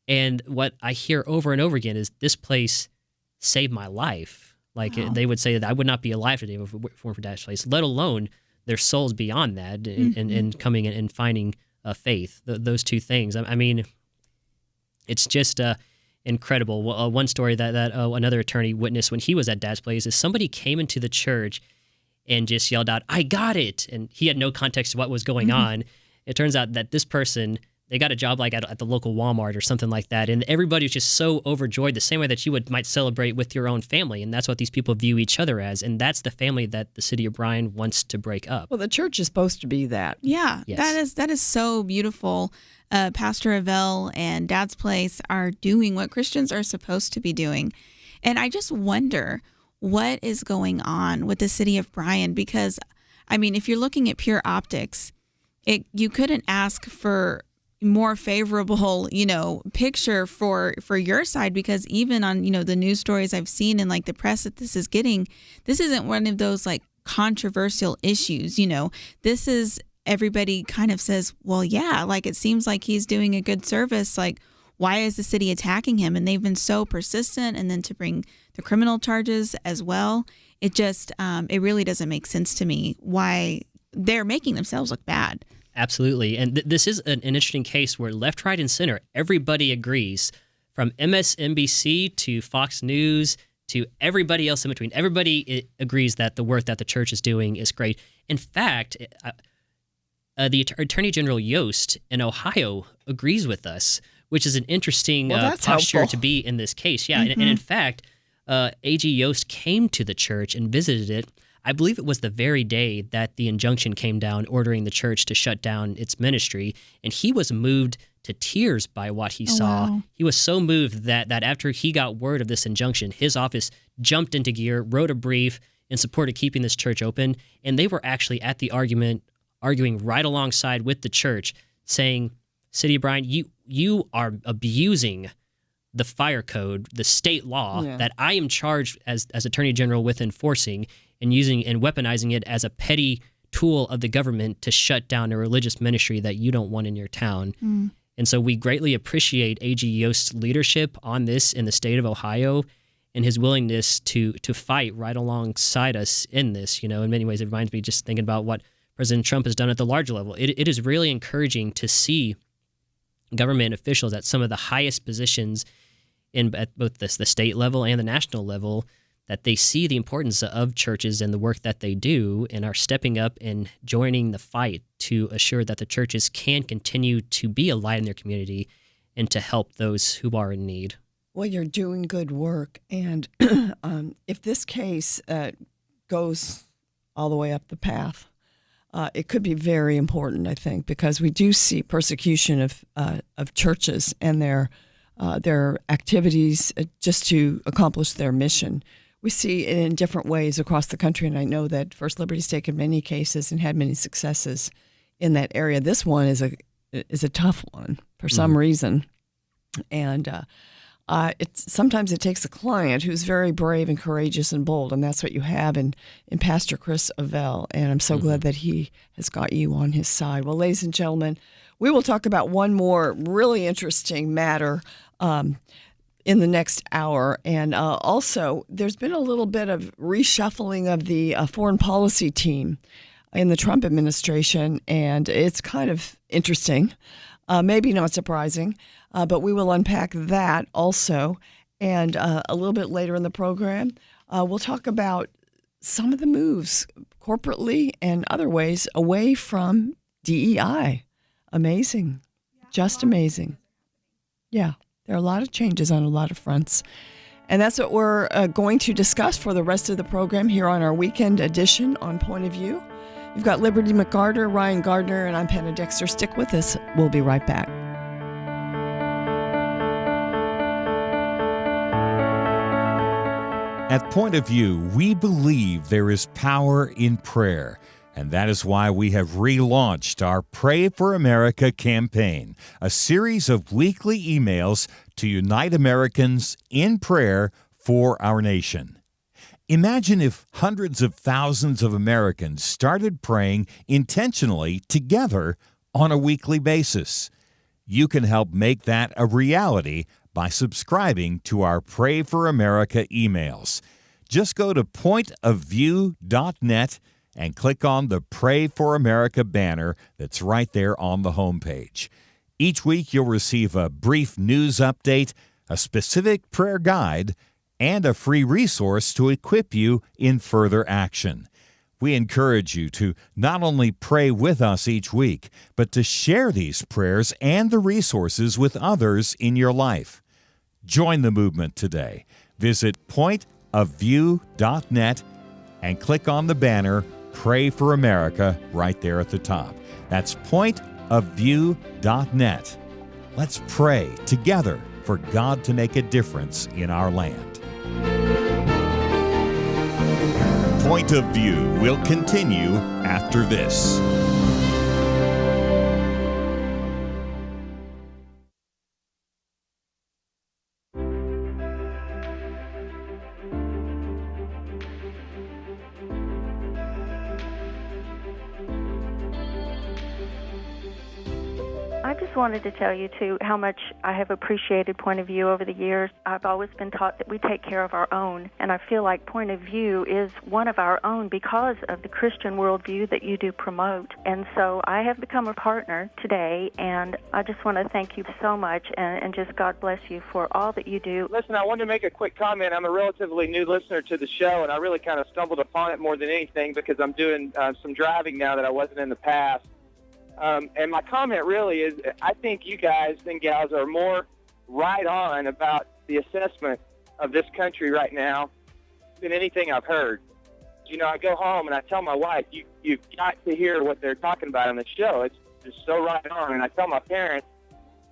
and what I hear over and over again is this place saved my life. Like they would say that I would not be alive today if it weren't for Dad's place, let alone their souls beyond that and coming and finding faith. Those two things. I mean, it's just incredible. One story that another attorney witnessed when he was at Dad's place is somebody came into the church and just yelled out, "I got it!" And he had no context to what was going on. It turns out that this person, they got a job like at the local Walmart or something like that, and everybody was just so overjoyed, the same way that you might celebrate with your own family, and that's what these people view each other as, and that's the family that the city of Bryan wants to break up. Well, the church is supposed to be that. Yeah, yes. that is so beautiful. Pastor Avell and Dad's Place are doing what Christians are supposed to be doing, and I just wonder what is going on with the city of Bryan, because, I mean, if you're looking at pure optics, you couldn't ask for more favorable, picture for your side, because even on, the news stories I've seen in like the press that this is getting, this isn't one of those like controversial issues. This is everybody kind of says, well, yeah, like it seems like he's doing a good service. Like, why is the city attacking him? And they've been so persistent. And then to bring the criminal charges as well, it just, it really doesn't make sense to me why they're making themselves look bad. Absolutely. And this is an interesting case where left, right, and center, everybody agrees, from MSNBC to Fox News to everybody else in between. Everybody agrees that the work that the church is doing is great. In fact, the Attorney General Yost in Ohio agrees with us, which is an interesting posture helpful to be in this case. Yeah, and in fact, AG Yost came to the church and visited it. I believe it was the very day that the injunction came down ordering the church to shut down its ministry, and he was moved to tears by what he saw. Wow. He was so moved that after he got word of this injunction, his office jumped into gear, wrote a brief in support of keeping this church open, and they were actually at the arguing right alongside with the church, saying, City of Bryan, you are abusing the fire code, the state law that I am charged as Attorney General with enforcing, and using and weaponizing it as a petty tool of the government to shut down a religious ministry that you don't want in your town. And so we greatly appreciate A.G. Yost's leadership on this in the state of Ohio, and his willingness to fight right alongside us in this. You know, in many ways, it reminds me just thinking about what President Trump has done at the larger level. It is really encouraging to see government officials at some of the highest positions at both the state level and the national level, that they see the importance of churches and the work that they do and are stepping up and joining the fight to assure that the churches can continue to be a light in their community and to help those who are in need. Well, you're doing good work. And if this case goes all the way up the path, it could be very important, I think, because we do see persecution of churches and their activities just to accomplish their mission. We see it in different ways across the country, and I know that First Liberty's taken many cases and had many successes in that area. This one is a tough one for some reason, and sometimes it takes a client who's very brave and courageous and bold, and that's what you have in Pastor Chris Avell, and I'm so glad that he has got you on his side. Well, ladies and gentlemen, we will talk about one more really interesting matter in the next hour. And also, there's been a little bit of reshuffling of the foreign policy team in the Trump administration, and it's kind of interesting, maybe not surprising, but we will unpack that also. And a little bit later in the program, we'll talk about some of the moves corporately and other ways away from DEI. Amazing. Just amazing. Yeah. There are a lot of changes on a lot of fronts. And that's what we're going to discuss for the rest of the program here on our weekend edition on Point of View. You've got Liberty McArtor, Ryan Gardner, and I'm Penna Dexter. Stick with us. We'll be right back. At Point of View, we believe there is power in prayer. And that is why we have relaunched our Pray for America campaign, a series of weekly emails to unite Americans in prayer for our nation. Imagine if hundreds of thousands of Americans started praying intentionally together on a weekly basis. You can help make that a reality by subscribing to our Pray for America emails. Just go to pointofview.net and click on the Pray for America banner that's right there on the homepage. Each week you'll receive a brief news update, a specific prayer guide, and a free resource to equip you in further action. We encourage you to not only pray with us each week, but to share these prayers and the resources with others in your life. Join the movement today. Visit pointofview.net and click on the banner Pray for America right there at the top. That's pointofview.net. Let's pray together for God to make a difference in our land. Point of View will continue after this. just wanted to tell you, too, how much I have appreciated Point of View over the years. I've always been taught that we take care of our own, and I feel like Point of View is one of our own because of the Christian worldview that you do promote. And so I have become a partner today, and I just want to thank you so much, and just God bless you for all that you do. Listen, I wanted to make a quick comment. I'm a relatively new listener to the show, and I really kind of stumbled upon it more than anything because I'm doing some driving now that I wasn't in the past. And my comment really is, I think you guys and gals are more right on about the assessment of this country right now than anything I've heard. You know, I go home and I tell my wife, you've got to hear what they're talking about on the show. It's just so right on. And I tell my parents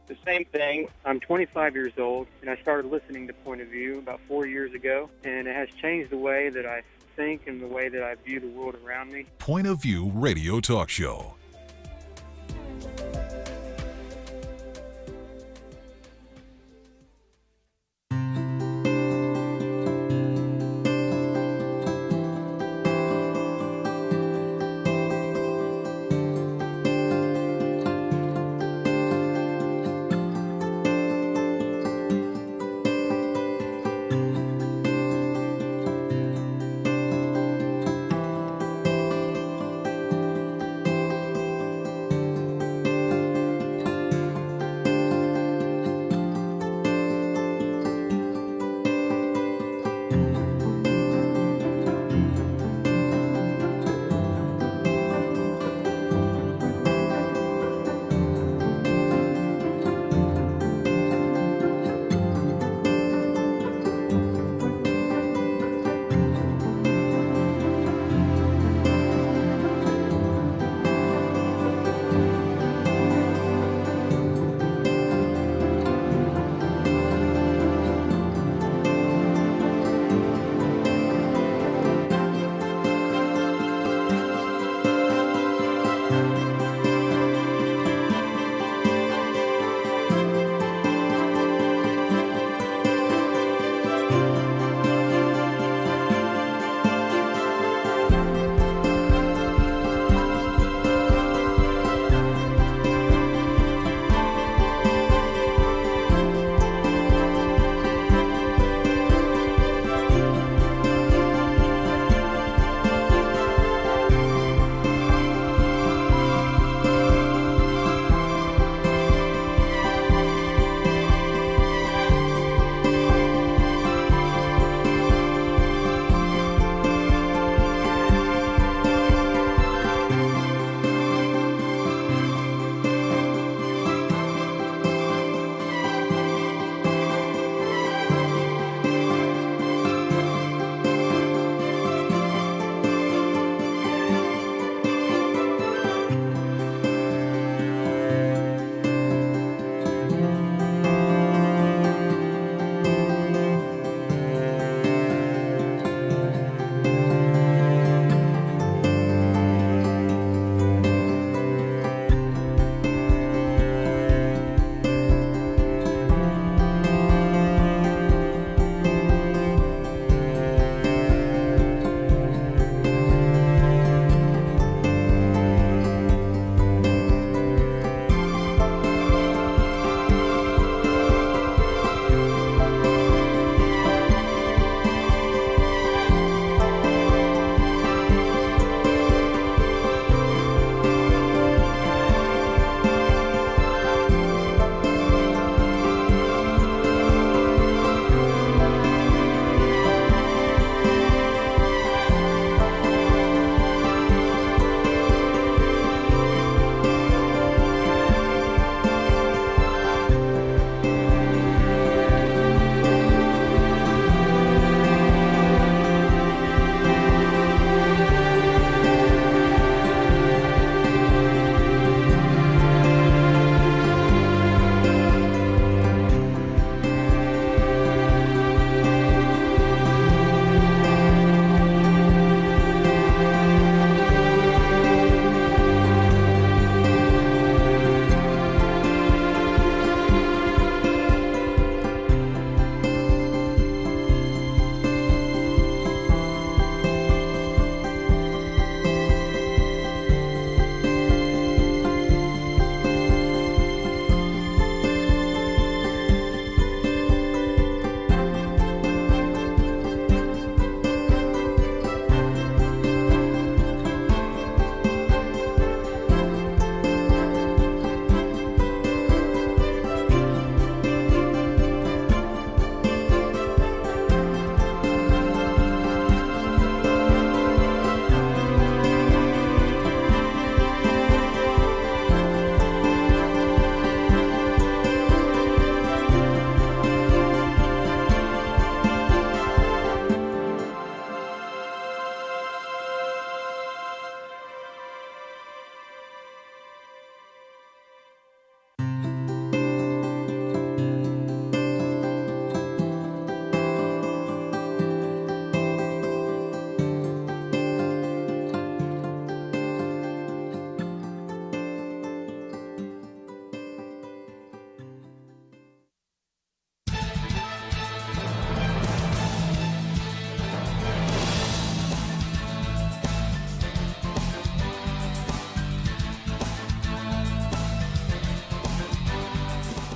the same thing. I'm 25 years old, and I started listening to Point of View about 4 years ago, and it has changed the way that I think and the way that I view the world around me. Point of View Radio Talk Show.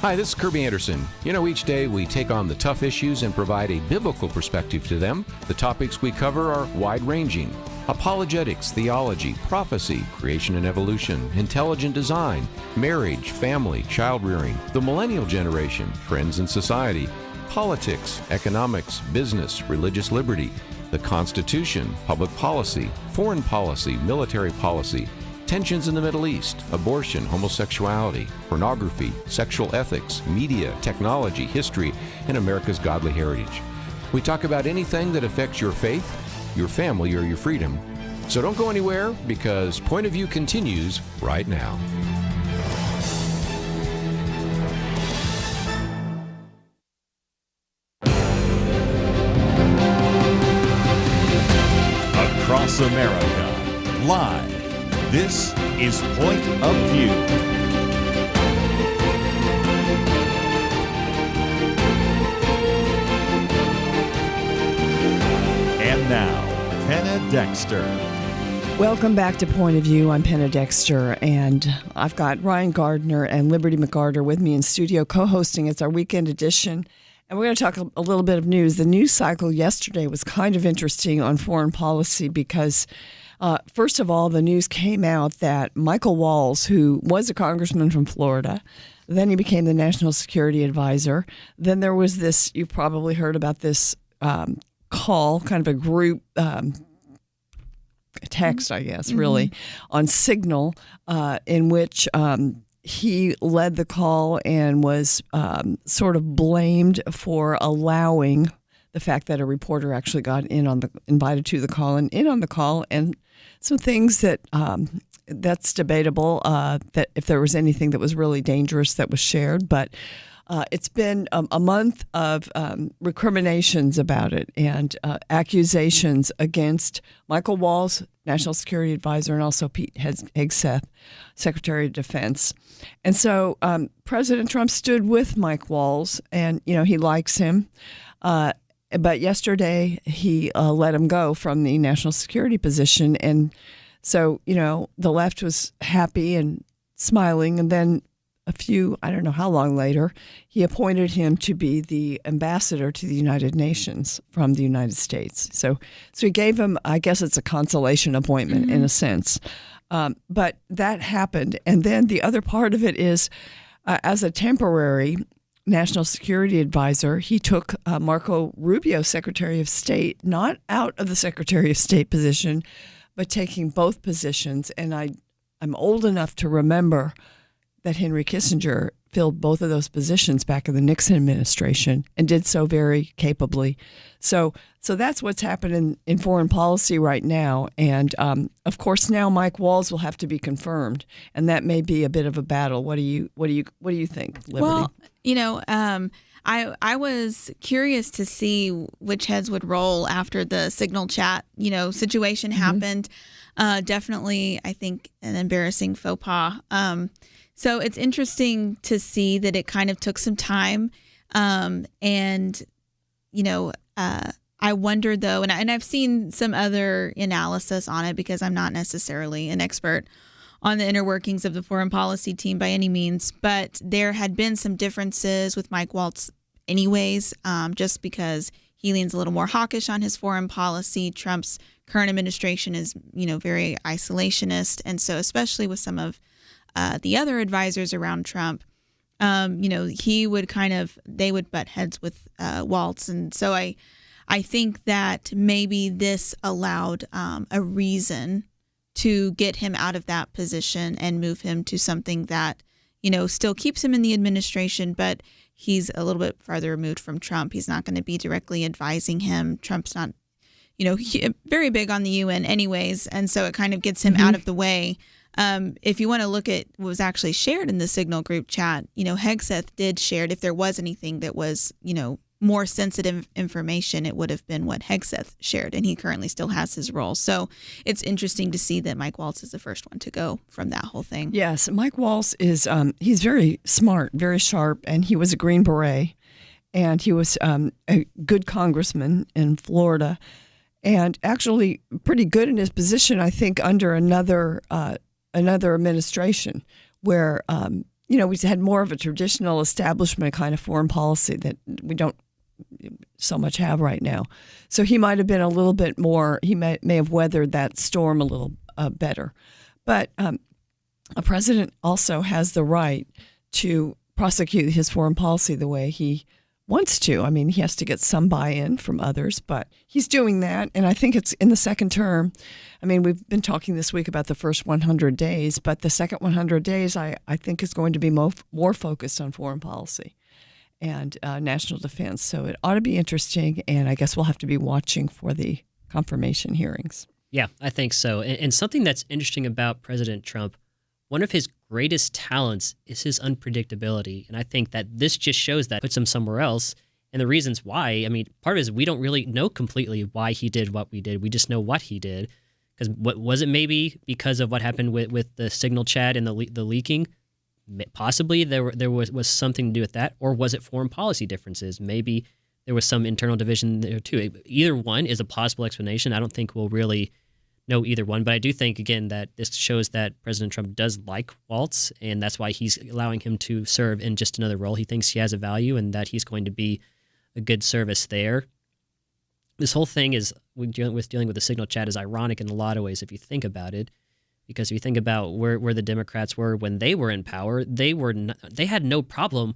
Hi, this is Kirby Anderson. You know, each day we take on the tough issues and provide a biblical perspective to them. The topics we cover are wide-ranging: apologetics, theology, prophecy, creation and evolution, intelligent design, marriage, family, child-rearing, the millennial generation, trends in society, politics, economics, business, religious liberty, the Constitution, public policy, foreign policy, military policy, tensions in the Middle East, abortion, homosexuality, pornography, sexual ethics, media, technology, history, and America's godly heritage. We talk about anything that affects your faith, your family, or your freedom. So don't go anywhere, because Point of View continues right now. Across America, live. This is Point of View. And now, Penna Dexter. Welcome back to Point of View. I'm Penna Dexter, and I've got Ryan Gardner and Liberty McArtor with me in studio co-hosting. It's our weekend edition, and we're going to talk a little bit of news. The news cycle yesterday was kind of interesting on foreign policy because first of all, the news came out that Michael Waltz, who was a congressman from Florida, then he became the national security advisor. Then there was this, you probably heard about this call, kind of a group text, I guess, really, on Signal, in which he led the call and was sort of blamed for allowing the fact that a reporter actually got invited to the call and in on the call, and some things that that's debatable, that if there was anything that was really dangerous that was shared. But it's been a month of recriminations about it and accusations against Michael Waltz, National Security Advisor, and also Pete Hegseth, Secretary of Defense. And so President Trump stood with Mike Waltz, and, you know, he likes him. But yesterday, he let him go from the national security position. And so, you know, the left was happy and smiling. And then I don't know how long later, he appointed him to be the ambassador to the United Nations from the United States. So he gave him, I guess it's a consolation appointment in a sense. But that happened. And then the other part of it is, as a temporary National Security Advisor, he took Marco Rubio, Secretary of State, not out of the Secretary of State position, but taking both positions. And I'm old enough to remember that Henry Kissinger filled both of those positions back in the Nixon administration and did so very capably. So that's what's happening in foreign policy right now. And of course, now Mike Waltz will have to be confirmed, and that may be a bit of a battle. What do you think, Liberty? Well, you know, I was curious to see which heads would roll after the Signal chat, you know, situation happened. Definitely, I think, an embarrassing faux pas. So it's interesting to see that it kind of took some time. And, you know, I wonder, though, and I've seen some other analysis on it because I'm not necessarily an expert on the inner workings of the foreign policy team by any means, but there had been some differences with Mike Waltz anyways, just because he leans a little more hawkish on his foreign policy. Trump's current administration is, you know, very isolationist. And so especially with some of the other advisors around Trump, you know, they would butt heads with Waltz. And so I think that maybe this allowed a reason to get him out of that position and move him to something that, you know, still keeps him in the administration, but he's a little bit farther removed from Trump. He's not going to be directly advising him. Trump's not, you know, very big on the UN anyways. And so it kind of gets him out of the way. If you want to look at what was actually shared in the Signal group chat, you know, Hegseth did share it. If there was anything that was, you know, more sensitive information, it would have been what Hegseth shared, and he currently still has his role. So it's interesting to see that Mike Waltz is the first one to go from that whole thing. Yes, Mike Waltz is he's very smart, very sharp, and he was a Green Beret, and he was a good congressman in Florida, and actually pretty good in his position, I think, under another administration where we had more of a traditional establishment kind of foreign policy that we don't so much have right now. So he might have been a little bit more, he may have weathered that storm a little better. But a president also has the right to prosecute his foreign policy the way he wants to. I mean, he has to get some buy-in from others, but he's doing that. And I think it's in the second term. I mean, we've been talking this week about the first 100 days, but the second 100 days, I think is going to be more focused on foreign policy and national defense. So it ought to be interesting, and I guess we'll have to be watching for the confirmation hearings. Yeah, I think so. And something that's interesting about President Trump, one of his greatest talents is his unpredictability. And I think that this just shows that, puts him somewhere else. And the reasons why, I mean, part of it is we don't really know completely why he did what we did. We just know what he did. Because was it maybe because of what happened with the signal chat and the leaking? Possibly there was something to do with that. Or was it foreign policy differences? Maybe there was some internal division there too. Either one is a possible explanation. I don't think we'll really know either one. But I do think, again, that this shows that President Trump does like Waltz, and that's why he's allowing him to serve in just another role. He thinks he has a value and that he's going to be a good service there. This whole thing is dealing with the signal chat is ironic in a lot of ways if you think about it, because if you think about where the Democrats were when they were in power, they had no problem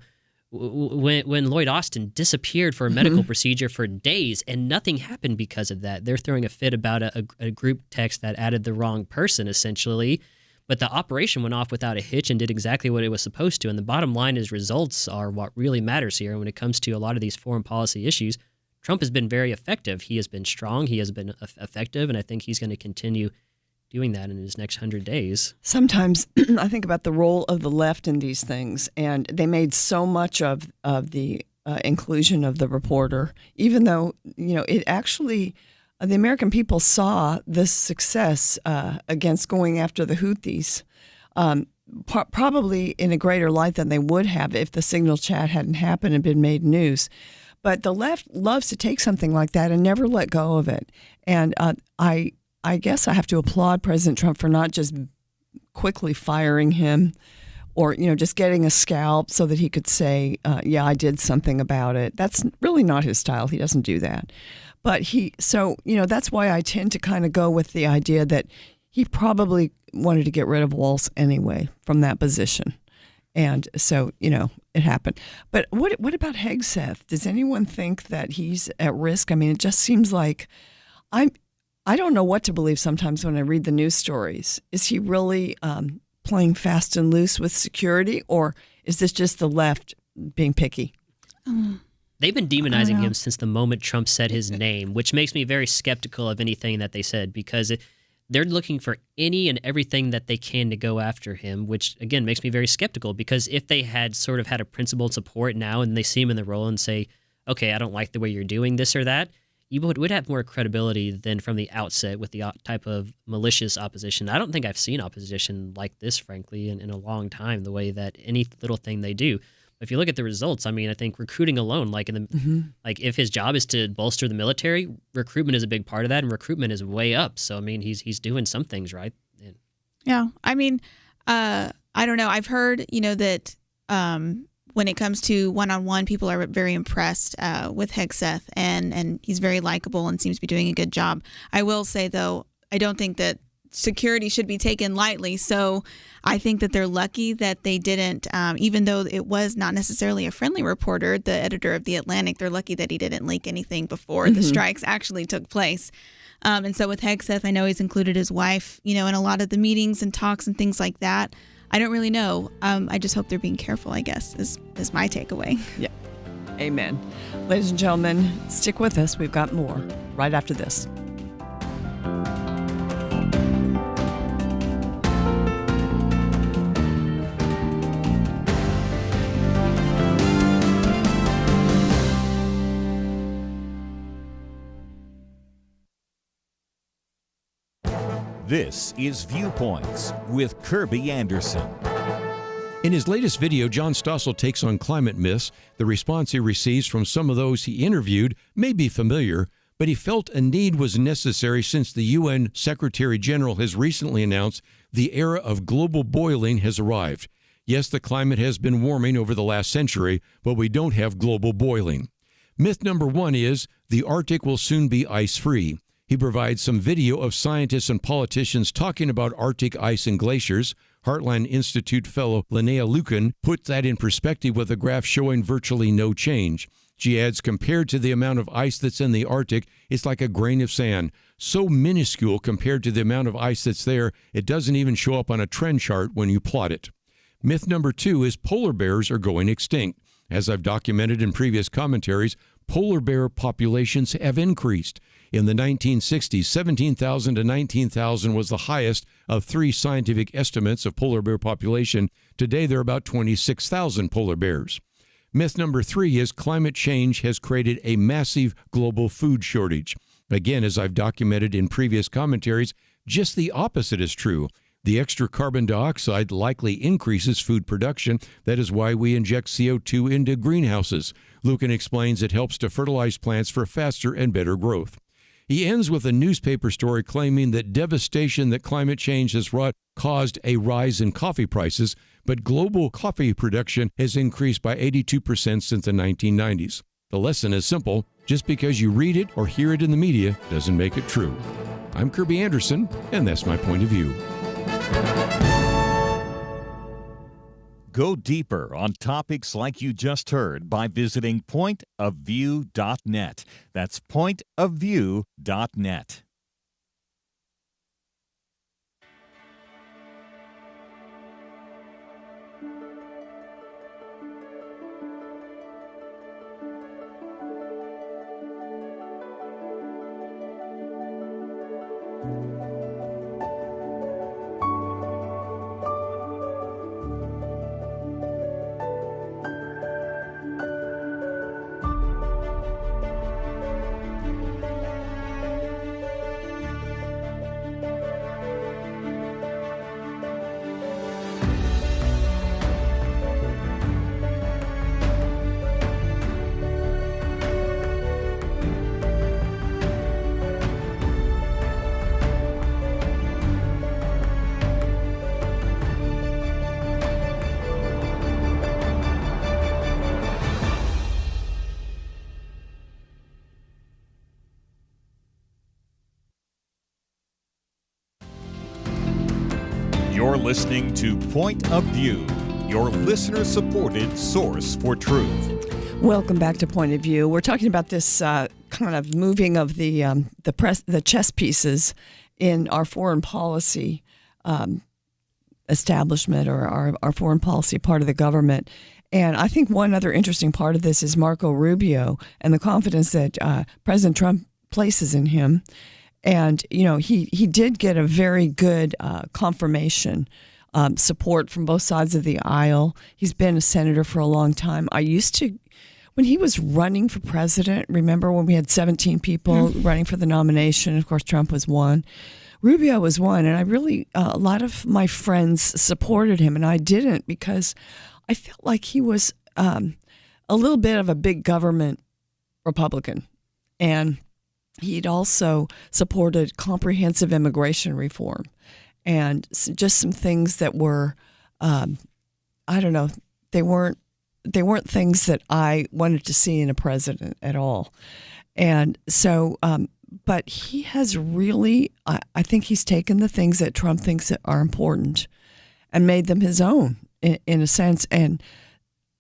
when Lloyd Austin disappeared for a medical procedure for days and nothing happened because of that. They're throwing a fit about a group text that added the wrong person, essentially. But the operation went off without a hitch and did exactly what it was supposed to. And the bottom line is results are what really matters here. And when it comes to a lot of these foreign policy issues, Trump has been very effective. He has been strong. He has been effective. And I think he's going to continue doing that in his next 100 days. Sometimes I think about the role of the left in these things, and they made so much of the inclusion of the reporter, even though, it actually, the American people saw this success against going after the Houthis, probably in a greater light than they would have if the signal chat hadn't happened and been made news. But the left loves to take something like that and never let go of it. And I guess I have to applaud President Trump for not just quickly firing him or, just getting a scalp so that he could say, yeah, I did something about it. That's really not his style. He doesn't do that. But that's why I tend to kind of go with the idea that he probably wanted to get rid of Waltz anyway from that position. And so, it happened. But what about Hegseth? Does anyone think that he's at risk? I mean, it just seems like I don't know what to believe sometimes when I read the news stories. Is he really playing fast and loose with security, or is this just the left being picky? They've been demonizing him since the moment Trump said his name, which makes me very skeptical of anything that they said, because they're looking for any and everything that they can to go after him, which, again, makes me very skeptical, because if they had sort of had a principled support now and they see him in the role and say, okay, I don't like the way you're doing this or that, you would have more credibility than from the outset with the type of malicious opposition. I don't think I've seen opposition like this, frankly, in a long time, the way that any little thing they do. But if you look at the results, I mean, I think recruiting alone, like if his job is to bolster the military, recruitment is a big part of that, and recruitment is way up. So, I mean, he's doing some things right. Yeah. I mean, I don't know. I've heard, that when it comes to one-on-one, people are very impressed with Hegseth, and he's very likable and seems to be doing a good job. I will say, though, I don't think that security should be taken lightly. So I think that they're lucky that they didn't, even though it was not necessarily a friendly reporter, the editor of The Atlantic, they're lucky that he didn't leak anything before the strikes actually took place. And so with Hegseth, I know he's included his wife, in a lot of the meetings and talks and things like that. I don't really know. I just hope they're being careful, I guess, is my takeaway. Yeah. Amen. Ladies and gentlemen, stick with us. We've got more right after this. This is Viewpoints with Kirby Anderson. In his latest video, John Stossel takes on climate myths. The response he receives from some of those he interviewed may be familiar, but he felt a need was necessary since the UN Secretary General has recently announced the era of global boiling has arrived. Yes, the climate has been warming over the last century, but we don't have global boiling. Myth number 1 is the Arctic will soon be ice-free. He provides some video of scientists and politicians talking about Arctic ice and glaciers. Heartland Institute fellow Linnea Lucan put that in perspective with a graph showing virtually no change. She adds, compared to the amount of ice that's in the Arctic, it's like a grain of sand. So minuscule compared to the amount of ice that's there, it doesn't even show up on a trend chart when you plot it. Myth number 2 is polar bears are going extinct. As I've documented in previous commentaries, polar bear populations have increased. In the 1960s, 17,000 to 19,000 was the highest of 3 scientific estimates of polar bear population. Today, there are about 26,000 polar bears. Myth number 3 is climate change has created a massive global food shortage. Again, as I've documented in previous commentaries, just the opposite is true. The extra carbon dioxide likely increases food production. That is why we inject CO2 into greenhouses. Lucan explains it helps to fertilize plants for faster and better growth. He ends with a newspaper story claiming that devastation that climate change has wrought caused a rise in coffee prices, but global coffee production has increased by 82% since the 1990s. The lesson is simple. Just because you read it or hear it in the media doesn't make it true. I'm Kirby Anderson, and that's my point of view. Go deeper on topics like you just heard by visiting pointofview.net. That's pointofview.net. You're listening to Point of View, your listener-supported source for truth. Welcome back to Point of View. We're talking about this kind of moving of the chess pieces in our foreign policy establishment, or our foreign policy part of the government. And I think one other interesting part of this is Marco Rubio and the confidence that President Trump places in him. And, you know, he did get a very good confirmation, support from both sides of the aisle. He's been a senator for a long time. When he was running for president, remember when we had 17 people running for the nomination? Of course, Trump was one. Rubio was one. And a lot of my friends supported him, and I didn't, because I felt like he was a little bit of a big government Republican. And he'd also supported comprehensive immigration reform and just some things that were, I don't know, they weren't things that I wanted to see in a president at all. And so, but he has really, I think he's taken the things that Trump thinks that are important and made them his own in a sense. And,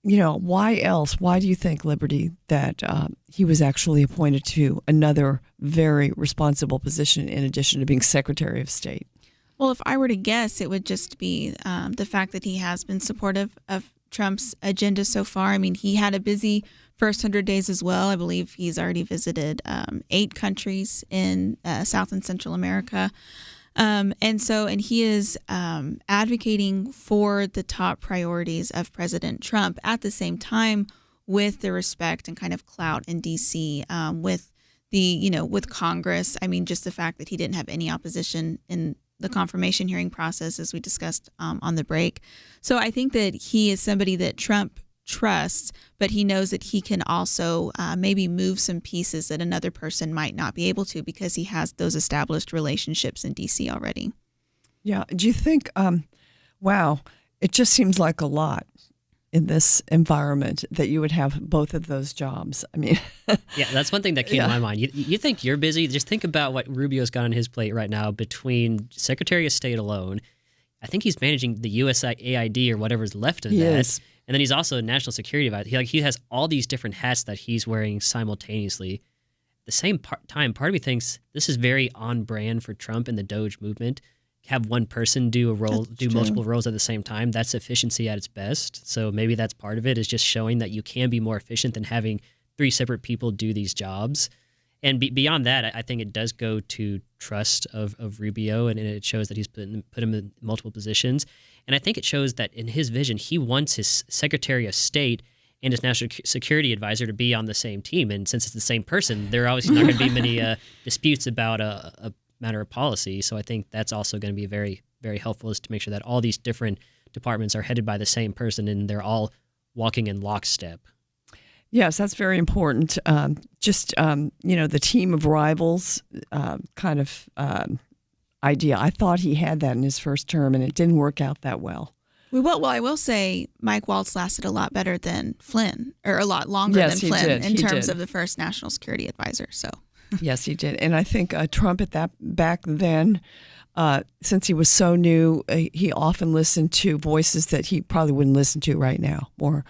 you know, why else? Why do you think, Liberty, that he was actually appointed to another very responsible position in addition to being Secretary of State? Well, if I were to guess, it would just be the fact that he has been supportive of Trump's agenda so far. I mean, he had a busy first 100 days as well. I believe he's already visited 8 countries in South and Central America. And he is advocating for the top priorities of President Trump at the same time with the respect and kind of clout in D.C., with Congress. I mean, just the fact that he didn't have any opposition in the confirmation hearing process, as we discussed on the break. So I think that he is somebody that Trump trusts, but he knows that he can also maybe move some pieces that another person might not be able to, because he has those established relationships in D.C. already. Yeah. Do you think, wow, it just seems like a lot in this environment that you would have both of those jobs. I mean, yeah, that's one thing that came to my mind. You think you're busy? Just think about what Rubio's got on his plate right now between Secretary of State alone. I think he's managing the USAID or whatever's left of that. Yes. And then he's also a national security advisor. He has all these different hats that he's wearing simultaneously. At the same time, part of me thinks this is very on brand for Trump and the Doge movement. Have one person do multiple roles at the same time. That's efficiency at its best. So maybe that's part of it, is just showing that you can be more efficient than having 3 separate people do these jobs. And beyond that, I think it does go to trust of Rubio, and it shows that he's put him in multiple positions. And I think it shows that in his vision, he wants his Secretary of State and his National Security Advisor to be on the same team. And since it's the same person, there are obviously not going to be many disputes about a matter of policy. So I think that's also going to be very, very helpful, is to make sure that all these different departments are headed by the same person and they're all walking in lockstep. Yes, that's very important. The team of rivals kind of idea. I thought he had that in his first term, and it didn't work out that well. Well, I will say Mike Waltz lasted a lot better than Flynn, or a lot longer than Flynn in terms of the first national security advisor. So yes, he did. And I think Trump back then, since he was so new, he often listened to voices that he probably wouldn't listen to right now, more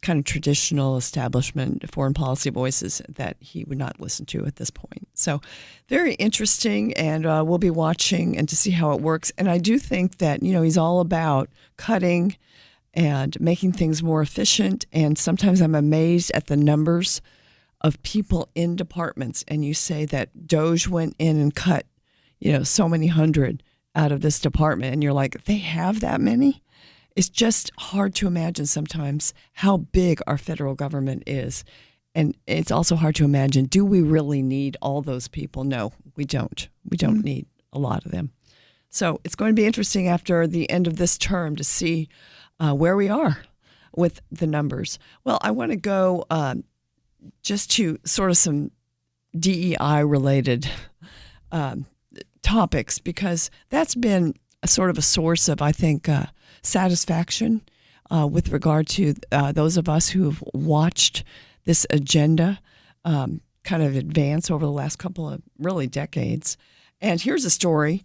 kind of traditional establishment foreign policy voices that he would not listen to at this point. So very interesting, and we'll be watching and to see how it works. And I do think that, he's all about cutting and making things more efficient. And sometimes I'm amazed at the numbers of people in departments. And you say that Doge went in and cut, so many hundred out of this department. And you're like, they have that many? It's just hard to imagine sometimes how big our federal government is. And it's also hard to imagine, do we really need all those people? No, we don't. We don't need a lot of them. So it's going to be interesting after the end of this term to see where we are with the numbers. Well, I want to go just to sort of some DEI-related topics, because that's been sort of a source of, I think, satisfaction with regard to those of us who've watched this agenda kind of advance over the last couple of really decades. And here's a story.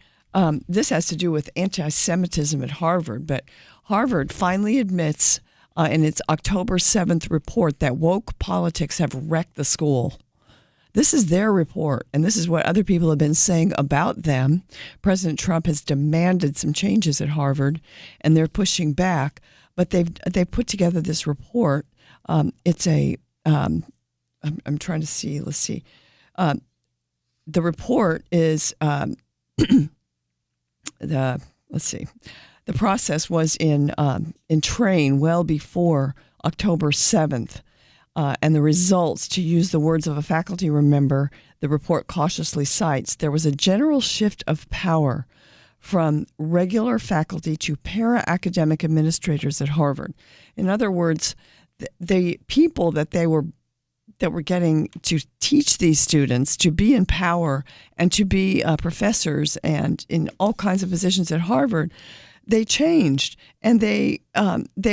This has to do with anti-Semitism at Harvard, but Harvard finally admits in its October 7th report that woke politics have wrecked the school. This is their report, and this is what other people have been saying about them. President Trump has demanded some changes at Harvard, and they're pushing back. But they've put together this report. It's a I'm trying to see. Let's see. The report is the process was in train well before October 7th. And the results, to use the words of a faculty member, the report cautiously cites, there was a general shift of power from regular faculty to para-academic administrators at Harvard. In other words, the people that were getting to teach these students, to be in power and to be professors and in all kinds of positions at Harvard, they changed, and they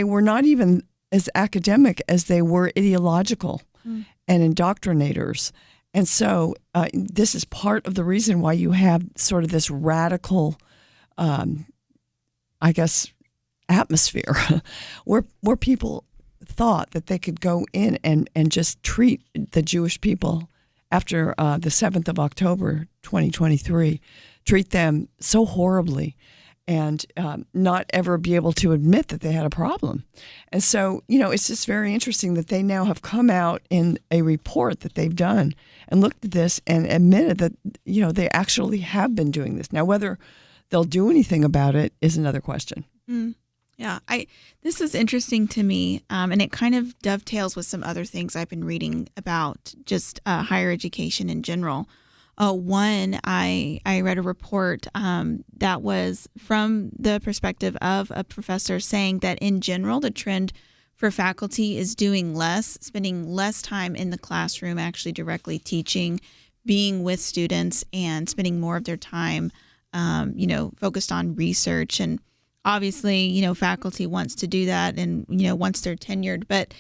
were not even as academic as they were ideological and indoctrinators. And so this is part of the reason why you have sort of this radical, atmosphere where people thought that they could go in and just treat the Jewish people after the 7th of October, 2023, treat them so horribly and not ever be able to admit that they had a problem. And so, it's just very interesting that they now have come out in a report that they've done and looked at this and admitted that, they actually have been doing this. Now, whether they'll do anything about it is another question. Yeah, this is interesting to me, and it kind of dovetails with some other things I've been reading about just higher education in general. One, I read a report that was from the perspective of a professor saying that in general, the trend for faculty is doing less, spending less time in the classroom, actually directly teaching, being with students, and spending more of their time, focused on research. And obviously, faculty wants to do that and, once they're tenured. But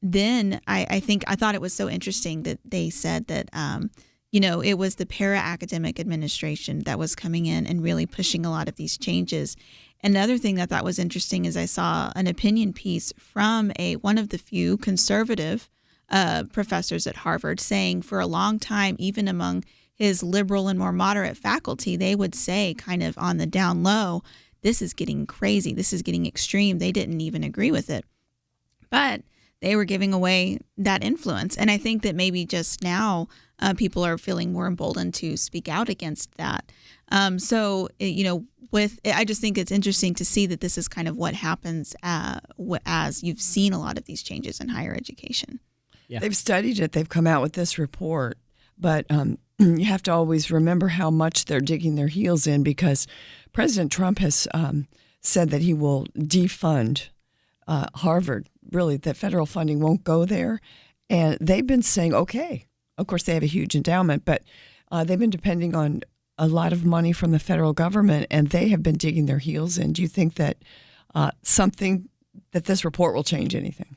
then I thought it was so interesting that they said that, it was the para-academic administration that was coming in and really pushing a lot of these changes. Another thing that I thought was interesting is I saw an opinion piece from one of the few conservative professors at Harvard saying for a long time, even among his liberal and more moderate faculty, they would say kind of on the down low, this is getting crazy, this is getting extreme. They didn't even agree with it. But they were giving away that influence. And I think that maybe just now people are feeling more emboldened to speak out against that. I just think it's interesting to see that this is kind of what happens as you've seen a lot of these changes in higher education. Yeah. They've studied it. They've come out with this report. But you have to always remember how much they're digging their heels in, because President Trump has said that he will defund Harvard, really, that federal funding won't go there. And they've been saying, okay, of course they have a huge endowment, but they've been depending on a lot of money from the federal government, and they have been digging their heels in. Do you think that that this report will change anything?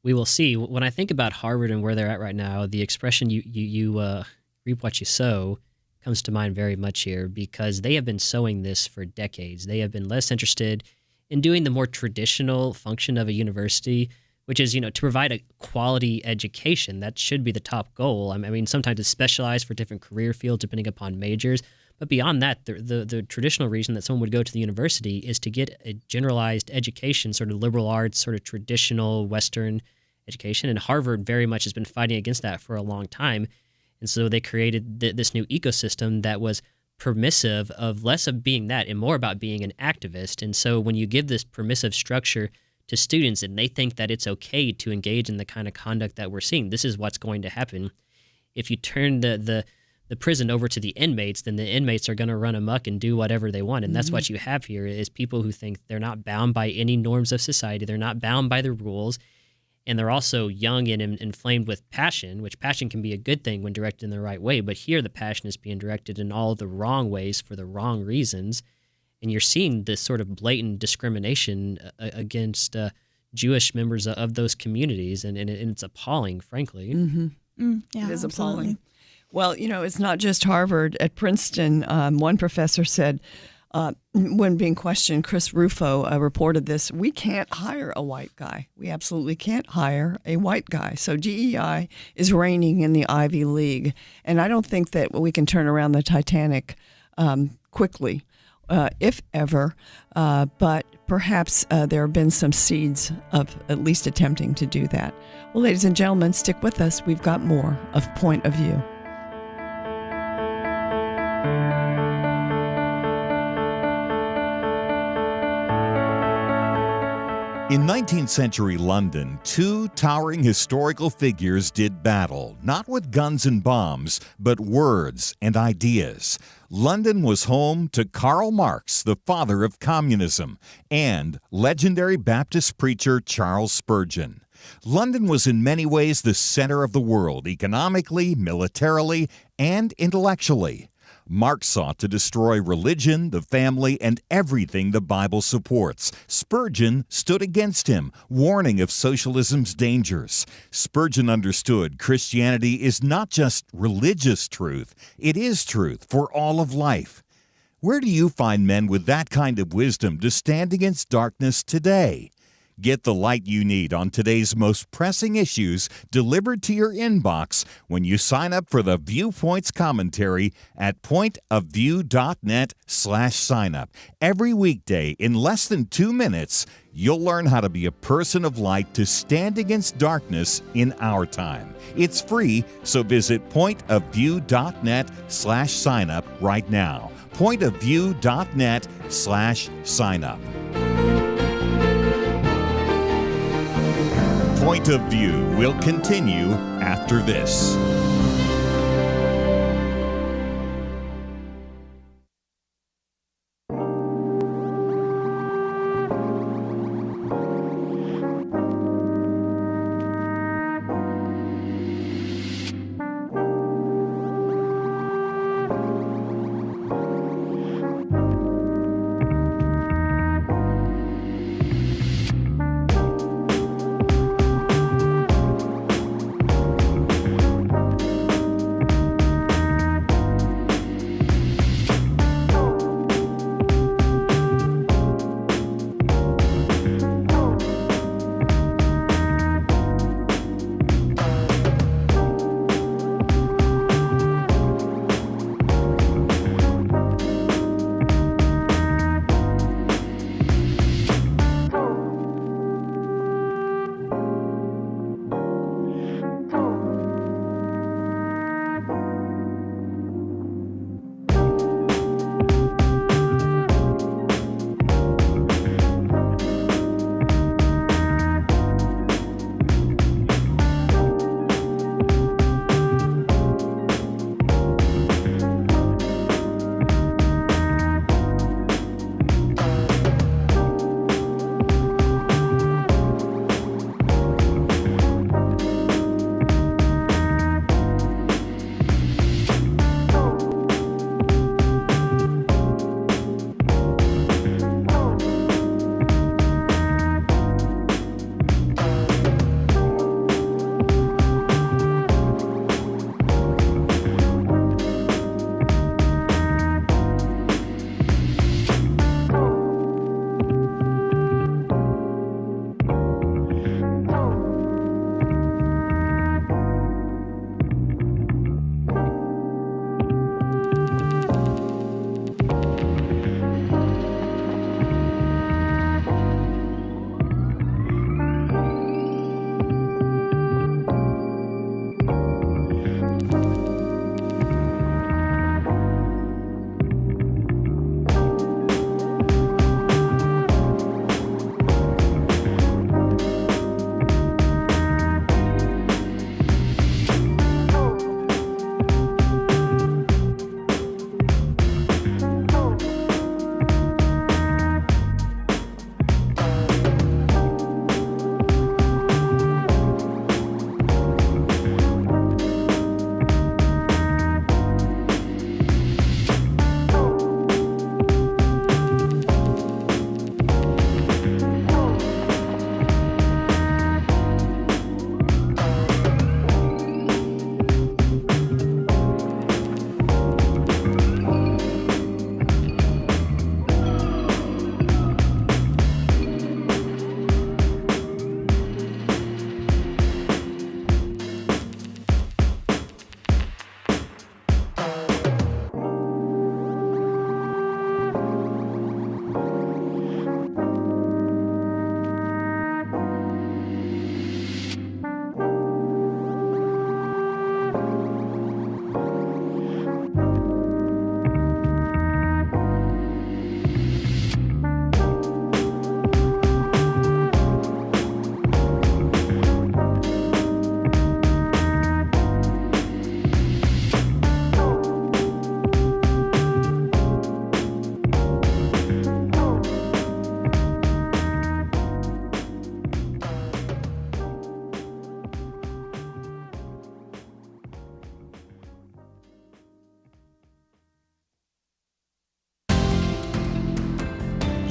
We will see. When I think about Harvard and where they're at right now, the expression you reap what you sow comes to mind very much here, because they have been sowing this for decades. They have been less interested in doing the more traditional function of a university, which is, to provide a quality education. That should be the top goal. I mean, sometimes it's specialized for different career fields depending upon majors. But beyond that, the traditional reason that someone would go to the university is to get a generalized education, sort of liberal arts, sort of traditional Western education. And Harvard very much has been fighting against that for a long time. And so they created this new ecosystem that was permissive of less of being that and more about being an activist. And so when you give this permissive structure to students and they think that it's okay to engage in the kind of conduct that we're seeing, this is what's going to happen. If you turn the prison over to the inmates, then the inmates are going to run amok and do whatever they want. And that's what you have here is people who think they're not bound by any norms of society. They're not bound by the rules. And they're also young and inflamed with passion, which passion can be a good thing when directed in the right way. But here the passion is being directed in all the wrong ways for the wrong reasons. And you're seeing this sort of blatant discrimination against Jewish members of those communities. And it's appalling, frankly. Mm-hmm. Yeah, it is absolutely. appalling. Well, it's not just Harvard. At Princeton, one professor said, when being questioned, Chris Rufo reported this, we can't hire a white guy. We absolutely can't hire a white guy. So DEI is reigning in the Ivy League. And I don't think that we can turn around the Titanic quickly, if ever. But perhaps there have been some seeds of at least attempting to do that. Well, ladies and gentlemen, stick with us. We've got more of Point of View. In 19th century London, two towering historical figures did battle, not with guns and bombs, but words and ideas. London was home to Karl Marx, the father of communism, and legendary Baptist preacher Charles Spurgeon. London was in many ways the center of the world, economically, militarily, and intellectually. Marx sought to destroy religion, the family, and everything the Bible supports. Spurgeon stood against him, warning of socialism's dangers. Spurgeon understood Christianity is not just religious truth, it is truth for all of life. Where do you find men with that kind of wisdom to stand against darkness today? Get the light you need on today's most pressing issues delivered to your inbox when you sign up for the Viewpoints commentary at pointofview.net/signup. Every weekday in less than 2 minutes, you'll learn how to be a person of light to stand against darkness in our time. It's free, so visit pointofview.net/signup right now. pointofview.net/signup. Point of View will continue after this.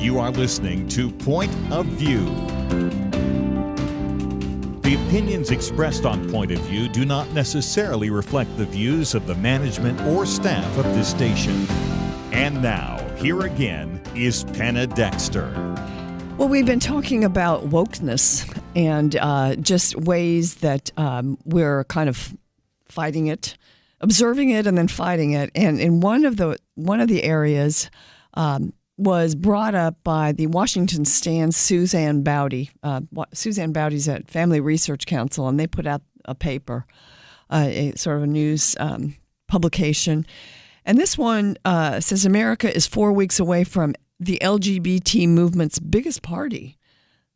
You are listening to Point of View. The opinions expressed on Point of View do not necessarily reflect the views of the management or staff of this station. And now, here again is Penna Dexter. Well, we've been talking about wokeness and just ways that we're kind of fighting it, observing it, and then fighting it. And in one of the areas was brought up by the Washington Stand's Suzanne Bowdy. Suzanne Bowdy's at Family Research Council, and they put out a paper, a sort of a news publication. And this one says America is 4 weeks away from the LGBT movement's biggest party.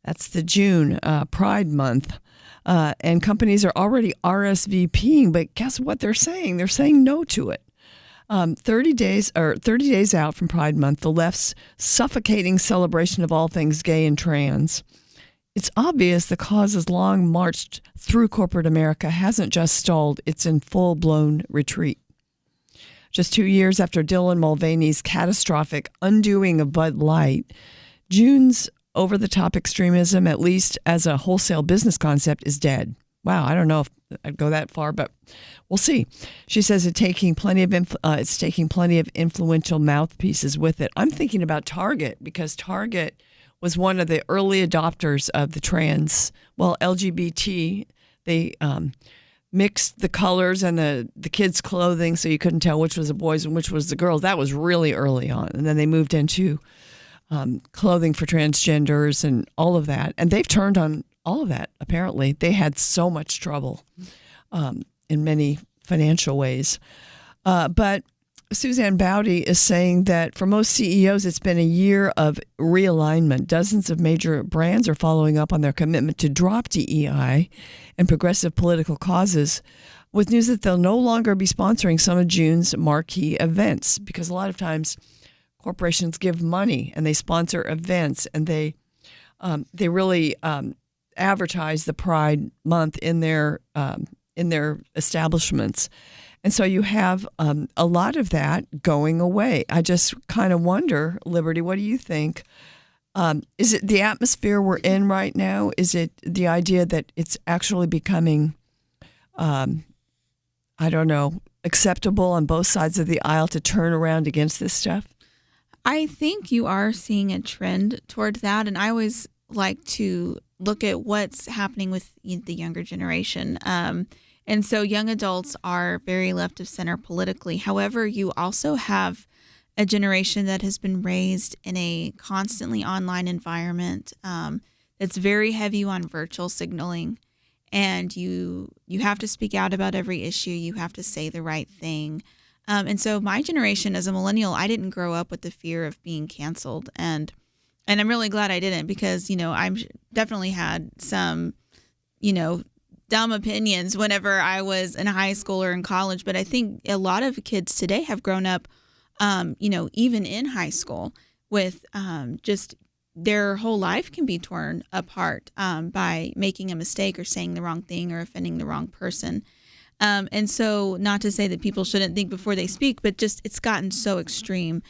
That's the June Pride Month. And companies are already RSVPing, but guess what they're saying? They're saying no to it. 30 days out from Pride Month, the left's suffocating celebration of all things gay and trans. It's obvious the cause has long marched through corporate America hasn't just stalled, it's in full-blown retreat. Just 2 years after Dylan Mulvaney's catastrophic undoing of Bud Light, June's over-the-top extremism, at least as a wholesale business concept, is dead. Wow, I don't know if I'd go that far, but we'll see. She says it's taking plenty of influential mouthpieces with it. I'm thinking about Target, because Target was one of the early adopters of the LGBT. They mixed the colors and the kids' clothing so you couldn't tell which was the boys and which was the girls. That was really early on. And then they moved into clothing for transgenders and all of that. And they've turned on all of that, apparently. They had so much trouble in many financial ways. But Suzanne Bowdy is saying that for most CEOs, it's been a year of realignment. Dozens of major brands are following up on their commitment to drop DEI and progressive political causes with news that they'll no longer be sponsoring some of June's marquee events, because a lot of times corporations give money and they sponsor events, and they really advertise the Pride Month in their establishments. And so you have a lot of that going away. I just kind of wonder, Liberty, what do you think? Is it the atmosphere we're in right now? Is it the idea that it's actually becoming, acceptable on both sides of the aisle to turn around against this stuff? I think you are seeing a trend toward that, and I always like to look at what's happening with the younger generation. And so young adults are very left of center politically. However, you also have a generation that has been raised in a constantly online environment that's very heavy on virtual signaling. And you have to speak out about every issue. You have to say the right thing. And so my generation, as a millennial, I didn't grow up with the fear of being canceled. And I'm really glad I didn't, because, I'm definitely had some, dumb opinions whenever I was in high school or in college. But I think a lot of kids today have grown up, even in high school with just their whole life can be torn apart by making a mistake or saying the wrong thing or offending the wrong person. And so, not to say that people shouldn't think before they speak, but just it's gotten so extreme.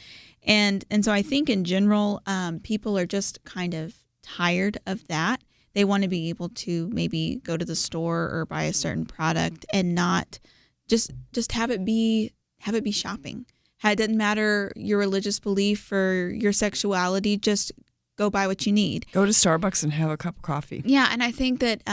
And so I think in general, people are just kind of tired of that. They want to be able to maybe go to the store or buy a certain product and not just have it be shopping. It doesn't matter your religious belief or your sexuality. Just go buy what you need. Go to Starbucks and have a cup of coffee. Yeah, and I think that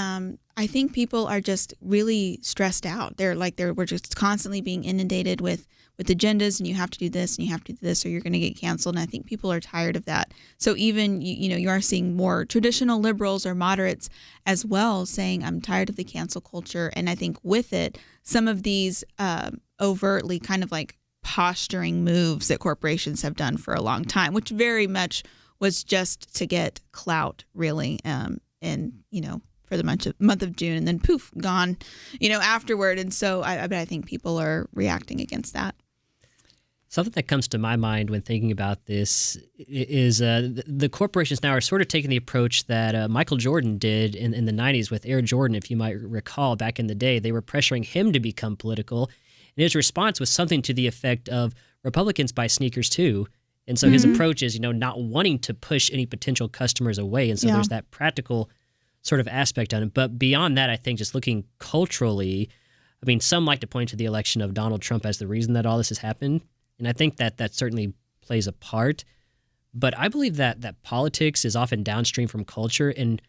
people are just really stressed out. We're just constantly being inundated with agendas, and you have to do this and you have to do this or you're going to get canceled. And I think people are tired of that. So even, you are seeing more traditional liberals or moderates as well saying, I'm tired of the cancel culture. And I think with it, some of these overtly kind of like posturing moves that corporations have done for a long time, which very much was just to get clout, really, for the month of June, and then poof, gone, afterward. And so I think people are reacting against that. Something that comes to my mind when thinking about this is the corporations now are sort of taking the approach that Michael Jordan did in the 90s with Air Jordan. If you might recall, back in the day, they were pressuring him to become political. And his response was something to the effect of, Republicans buy sneakers too. And so his approach is, not wanting to push any potential customers away. And so there's that practical sort of aspect on it. But beyond that, I think just looking culturally, I mean, some like to point to the election of Donald Trump as the reason that all this has happened. And I think that certainly plays a part. But I believe that politics is often downstream from culture. And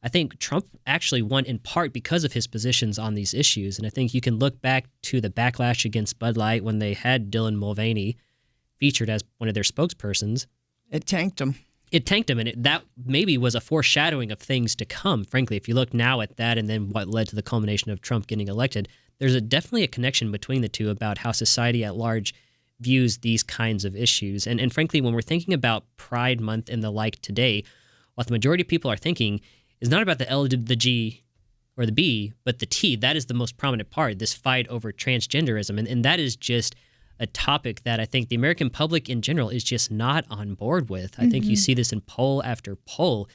I think Trump actually won in part because of his positions on these issues. And I think you can look back to the backlash against Bud Light when they had Dylan Mulvaney featured as one of their spokespersons. It tanked him. And that maybe was a foreshadowing of things to come, frankly. If you look now at that and then what led to the culmination of Trump getting elected, there's definitely a connection between the two about how society at large views these kinds of issues. And frankly, when we're thinking about Pride Month and the like today, what the majority of people are thinking is not about the L, the G, or the B, but the T. That is the most prominent part, this fight over transgenderism. And that is just a topic that I think the American public in general is just not on board with. I think you see this in poll after poll.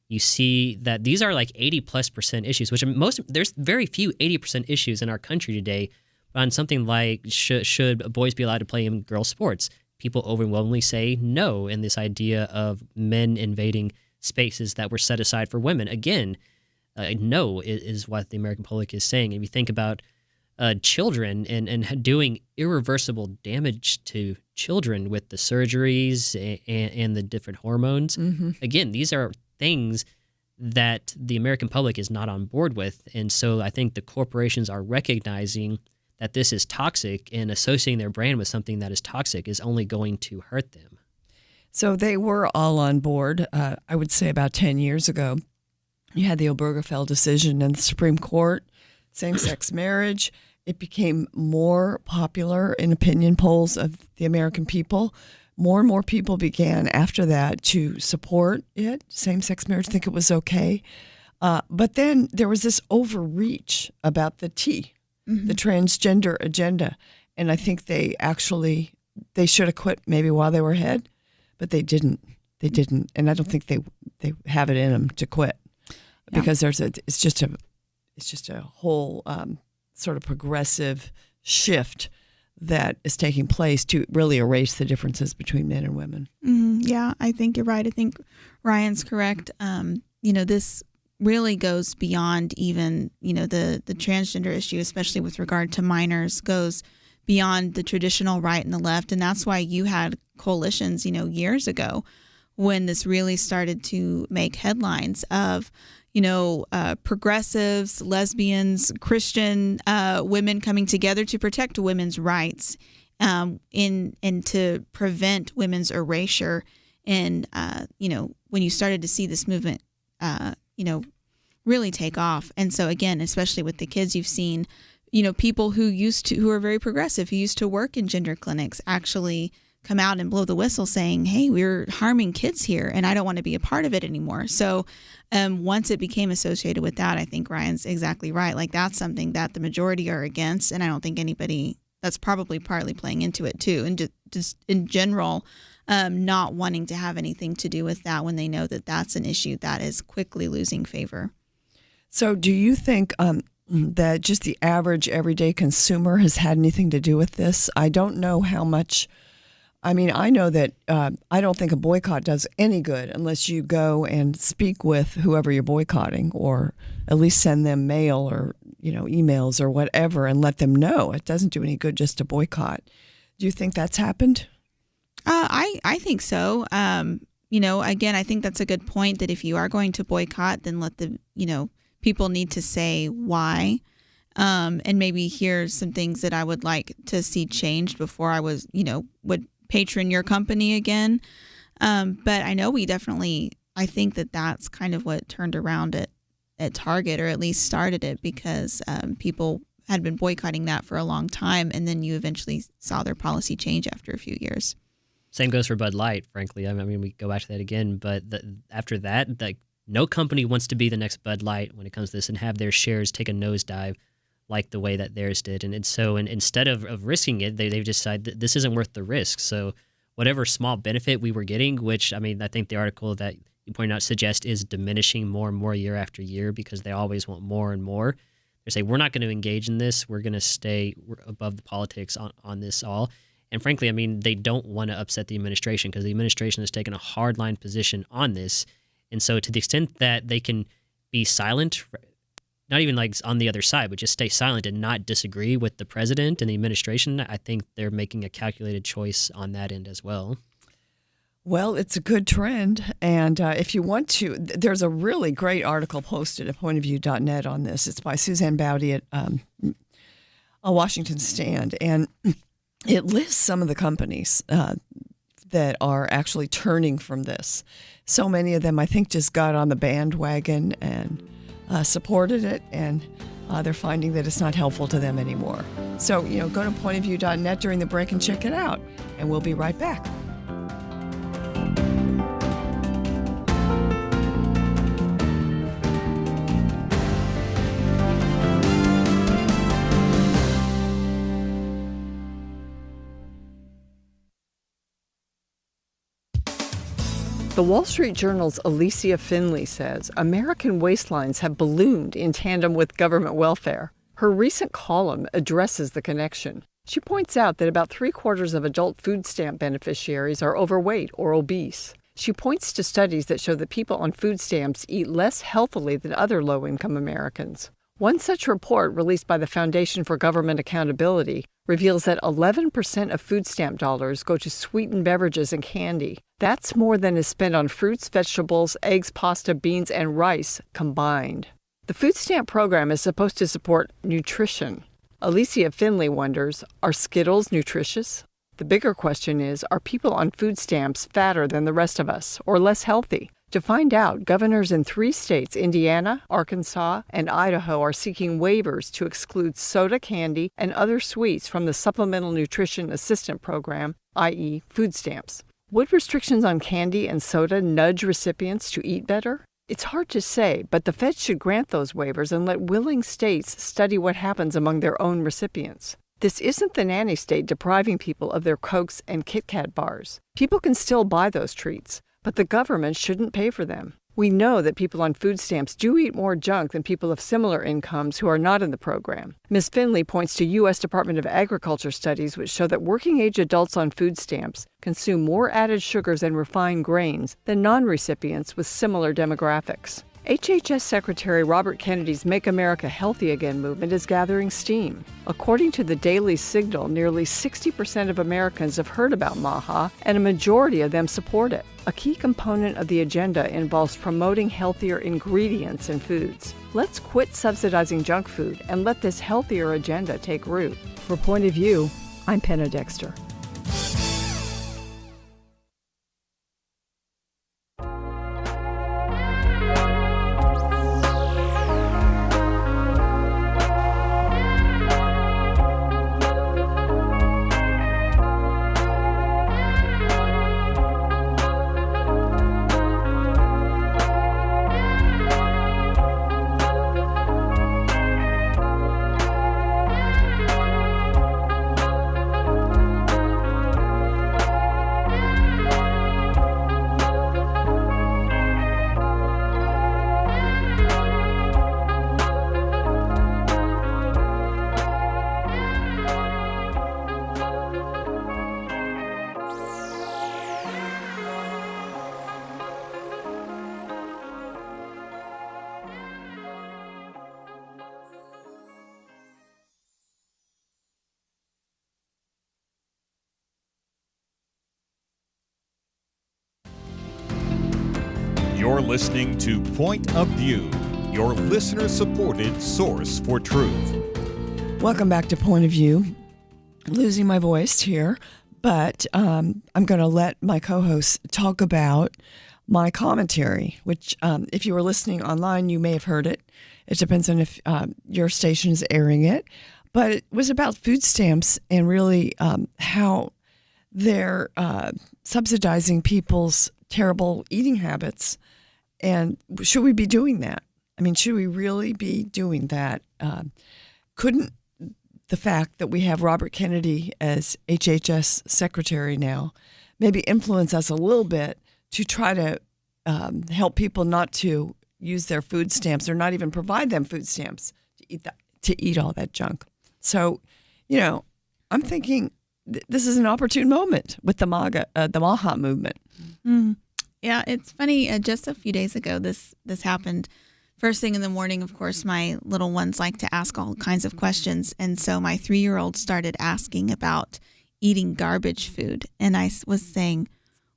You see that these are like 80+% issues, which there's very few 80% issues in our country today on something like should boys be allowed to play in girls' sports? People overwhelmingly say no, and this idea of men invading spaces that were set aside for women. Again, no is what the American public is saying. If you think about children and doing irreversible damage to children with the surgeries and the different hormones, again, these are things that the American public is not on board with. And so I think the corporations are recognizing that this is toxic, and associating their brand with something that is toxic is only going to hurt them. So they were all on board, I would say about 10 years ago. You had the Obergefell decision in the Supreme Court, same-sex marriage. It became more popular in opinion polls of the American people. More and more people began after that to support it, same-sex marriage, think it was okay. But then there was this overreach about the T, the transgender agenda. And I think they should have quit maybe while they were ahead, but they didn't. They didn't. And I don't think they have it in them to quit because it's just a whole sort of progressive shift that is taking place to really erase the differences between men and women. Yeah, I think you're right. I think Ryan's correct. This really goes beyond even, the transgender issue, especially with regard to minors, goes beyond the traditional right and the left. And that's why you had coalitions, years ago when this really started to make headlines of, progressives, lesbians, Christian women coming together to protect women's rights and to prevent women's erasure. And, when you started to see this movement, really take off. And so, again, especially with the kids, you've seen, people who are very progressive, who used to work in gender clinics, actually come out and blow the whistle saying, hey, we're harming kids here and I don't want to be a part of it anymore. So once it became associated with that, I think Ryan's exactly right. Like, that's something that the majority are against. And I don't think anybody, that's probably partly playing into it too. And just in general, not wanting to have anything to do with that when they know that that's an issue that is quickly losing favor. So do you think that just the average everyday consumer has had anything to do with this? I don't know how much. I mean, I know that I don't think a boycott does any good unless you go and speak with whoever you're boycotting, or at least send them mail or emails or whatever and let them know. It doesn't do any good just to boycott. Do you think that's happened? I think so. Again, I think that's a good point, that if you are going to boycott, then let the, people need to say why. And maybe here's some things that I would like to see changed before I would patron your company again. But I know I think that that's kind of what turned around at Target, or at least started it, because people had been boycotting that for a long time. And then you eventually saw their policy change after a few years. Same goes for Bud Light, frankly. I mean, we go back to that again, but after that, no company wants to be the next Bud Light when it comes to this and have their shares take a nosedive like the way that theirs did. And so instead of risking it, they've decided that this isn't worth the risk. So whatever small benefit we were getting, which, I mean, I think the article that you pointed out suggests is diminishing more and more year after year, because they always want more and more. They say, we're not going to engage in this. We're going to stay above the politics on this all. And frankly, I mean, they don't want to upset the administration because the administration has taken a hardline position on this. And so to the extent that they can be silent, not even like on the other side, but just stay silent and not disagree with the president and the administration, I think they're making a calculated choice on that end as well. Well, it's a good trend. And if you want to, there's a really great article posted at pointofview.net on this. It's by Suzanne Bowdy at a Washington Stand. And it lists some of the companies that are actually turning from this. So many of them, I think, just got on the bandwagon and supported it. And they're finding that it's not helpful to them anymore. So, go to pointofview.net during the break and check it out. And we'll be right back. The Wall Street Journal's Alicia Finley says American waistlines have ballooned in tandem with government welfare. Her recent column addresses the connection. She points out that about 3/4 of adult food stamp beneficiaries are overweight or obese. She points to studies that show that people on food stamps eat less healthily than other low-income Americans. One such report, released by the Foundation for Government Accountability, reveals that 11% of food stamp dollars go to sweetened beverages and candy. That's more than is spent on fruits, vegetables, eggs, pasta, beans, and rice combined. The food stamp program is supposed to support nutrition. Alicia Finley wonders, are Skittles nutritious? The bigger question is, are people on food stamps fatter than the rest of us, or less healthy? To find out, governors in 3 states, Indiana, Arkansas, and Idaho, are seeking waivers to exclude soda, candy, and other sweets from the Supplemental Nutrition Assistance Program, i.e. food stamps. Would restrictions on candy and soda nudge recipients to eat better? It's hard to say, but the feds should grant those waivers and let willing states study what happens among their own recipients. This isn't the nanny state depriving people of their Cokes and Kit Kat bars. People can still buy those treats, but the government shouldn't pay for them. We know that people on food stamps do eat more junk than people of similar incomes who are not in the program. Ms. Finley points to U.S. Department of Agriculture studies which show that working-age adults on food stamps consume more added sugars and refined grains than non-recipients with similar demographics. HHS Secretary Robert Kennedy's Make America Healthy Again movement is gathering steam. According to the Daily Signal, nearly 60% of Americans have heard about MAHA, and a majority of them support it. A key component of the agenda involves promoting healthier ingredients in foods. Let's quit subsidizing junk food and let this healthier agenda take root. For Point of View, I'm Penna Dexter. You're listening to Point of View, your listener-supported source for truth. Welcome back to Point of View. Losing my voice here, but I'm going to let my co-hosts talk about my commentary, which if you were listening online, you may have heard it. It depends on if your station is airing it. But it was about food stamps and really how they're subsidizing people's terrible eating habits. And should we be doing that? I mean, should we really be doing that? Couldn't the fact that we have Robert Kennedy as HHS secretary now maybe influence us a little bit to try to help people not to use their food stamps or not even provide them food stamps to eat all that junk? So, I'm thinking this is an opportune moment with the MAHA movement. Mm. Yeah, it's funny. Just a few days ago, this happened. First thing in the morning, of course, my little ones like to ask all kinds of questions. And so my 3-year-old started asking about eating garbage food. And I was saying,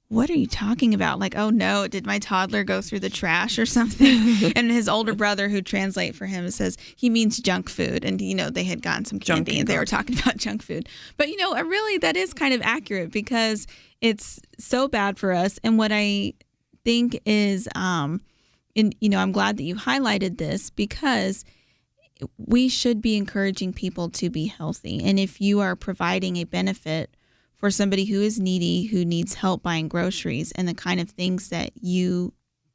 what are you talking about? Like, oh no, did my toddler go through the trash or something? And his older brother, who translate for him, says he means junk food. And, they had gotten some candy and they were talking about junk food. But, really that is kind of accurate because it's so bad for us. And what I think is, I'm glad that you highlighted this because we should be encouraging people to be healthy. And if you are providing a benefit for somebody who is needy, who needs help buying groceries, and the kind of things that you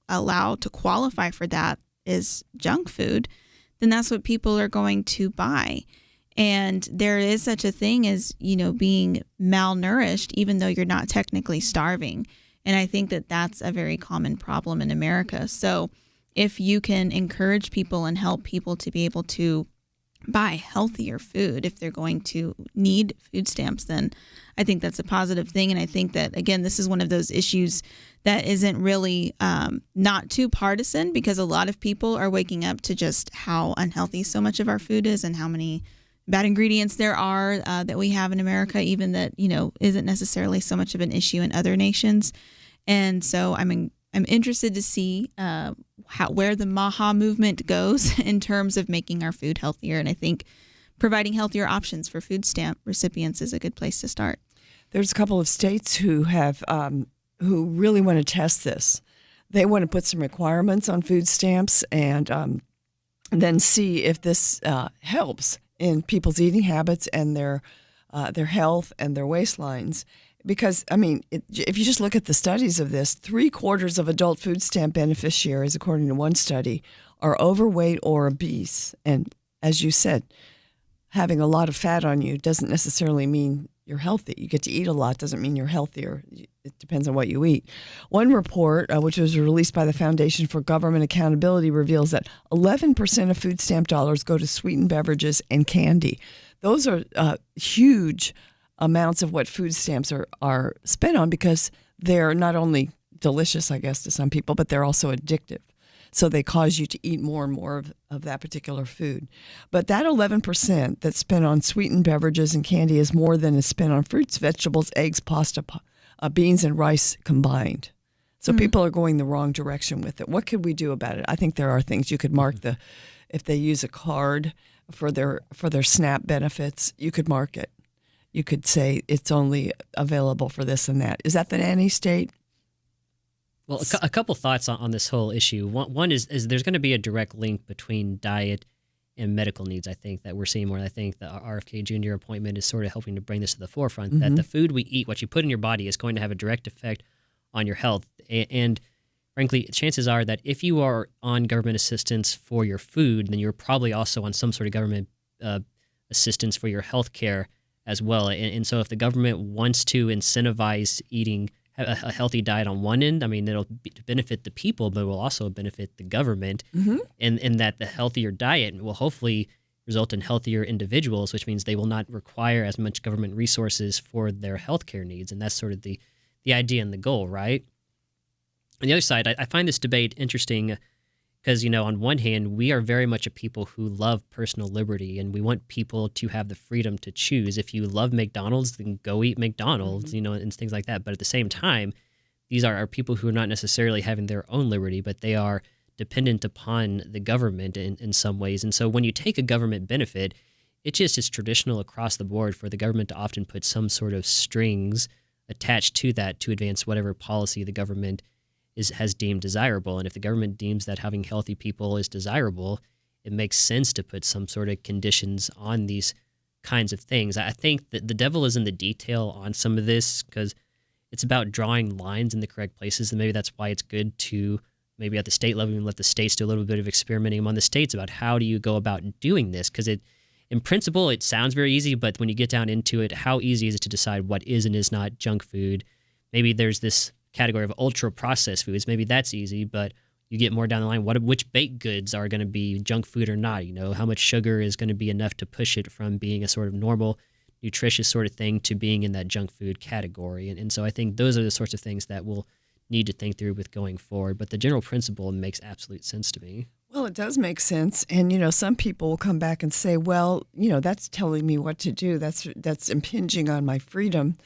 allow to qualify for that is junk food, then that's what people are going to buy. And there is such a thing as, being malnourished, even though you're not technically starving. And I think that that's a very common problem in America. So if you can encourage people and help people to be able to buy healthier food, if they're going to need food stamps, then I think that's a positive thing. And I think that, again, this is one of those issues that isn't really not too partisan because a lot of people are waking up to just how unhealthy so much of our food is and how many bad ingredients there are that we have in America, even that, isn't necessarily so much of an issue in other nations. And so I'm interested to see where the MAHA movement goes in terms of making our food healthier. And I think providing healthier options for food stamp recipients is a good place to start. There's a couple of states who have who really want to test this. They want to put some requirements on food stamps and then see if this helps in people's eating habits and their health and their waistlines. Because, if you just look at the studies of this, 3/4 of adult food stamp beneficiaries, according to one study, are overweight or obese. And as you said, having a lot of fat on you doesn't necessarily mean you're healthy. You get to eat a lot doesn't mean you're healthier. It depends on what you eat. One report, which was released by the Foundation for Government Accountability, reveals that 11% of food stamp dollars go to sweetened beverages and candy. Those are huge amounts of what food stamps are spent on because they're not only delicious, I guess, to some people, but they're also addictive. So they cause you to eat more and more of that particular food. But that 11% that's spent on sweetened beverages and candy is more than is spent on fruits, vegetables, eggs, pasta, beans, and rice combined. So people are going the wrong direction with it. What could we do about it? I think there are things you could mark if they use a card for their SNAP benefits, you could mark it. You could say it's only available for this and that. Is that the nanny state? Well, a couple thoughts on this whole issue. One is there's going to be a direct link between diet and medical needs, I think, that we're seeing more. I think the RFK Jr. appointment is sort of helping to bring this to the forefront, that the food we eat, what you put in your body, is going to have a direct effect on your health. And frankly, chances are that if you are on government assistance for your food, then you're probably also on some sort of government assistance for your health care as well. And so if the government wants to incentivize eating a healthy diet on one end, it'll benefit the people, but it will also benefit the government. And that the healthier diet will hopefully result in healthier individuals, which means they will not require as much government resources for their healthcare needs. And that's sort of the idea and the goal, right? On the other side, I find this debate interesting because, on one hand, we are very much a people who love personal liberty, and we want people to have the freedom to choose. If you love McDonald's, then go eat McDonald's, and things like that. But at the same time, these are people who are not necessarily having their own liberty, but they are dependent upon the government in some ways. And so when you take a government benefit, it just is traditional across the board for the government to often put some sort of strings attached to that to advance whatever policy the government has deemed desirable. And if the government deems that having healthy people is desirable, it makes sense to put some sort of conditions on these kinds of things. I think that the devil is in the detail on some of this because it's about drawing lines in the correct places. And maybe that's why it's good to maybe at the state level and let the states do a little bit of experimenting among the states about how do you go about doing this? Because in principle, it sounds very easy, but when you get down into it, how easy is it to decide what is and is not junk food? Maybe there's this category of ultra-processed foods. Maybe that's easy, but you get more down the line. Which baked goods are going to be junk food or not? How much sugar is going to be enough to push it from being a sort of normal nutritious sort of thing to being in that junk food category. And so I think those are the sorts of things that we'll need to think through with going forward. But the general principle makes absolute sense to me. Well, it does make sense. And, some people will come back and say, well, that's telling me what to do. That's impinging on my freedom.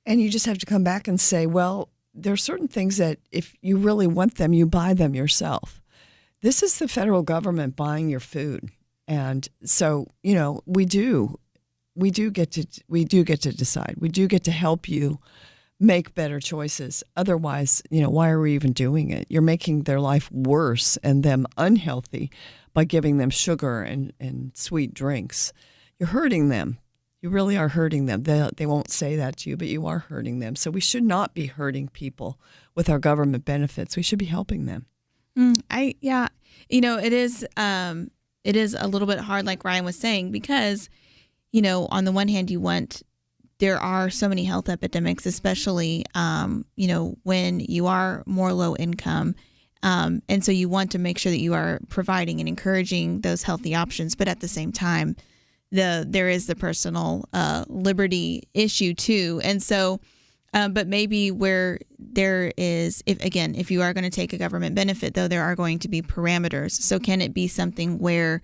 And you just have to come back and say, well, there are certain things that if you really want them, you buy them yourself. This is the federal government buying your food. And so, we do get to decide. We do get to help you make better choices. Otherwise, why are we even doing it? You're making their life worse and them unhealthy by giving them sugar and sweet drinks. You're hurting them. You really are hurting them. They won't say that to you, but you are hurting them. So we should not be hurting people with our government benefits. We should be helping them. It is a little bit hard, like Ryan was saying, because, on the one hand, there are so many health epidemics, especially, when you are more low income. And so you want to make sure that you are providing and encouraging those healthy options. But at the same time, there is the personal liberty issue too. And so, but maybe where there is, if you are going to take a government benefit, though, there are going to be parameters. So can it be something where,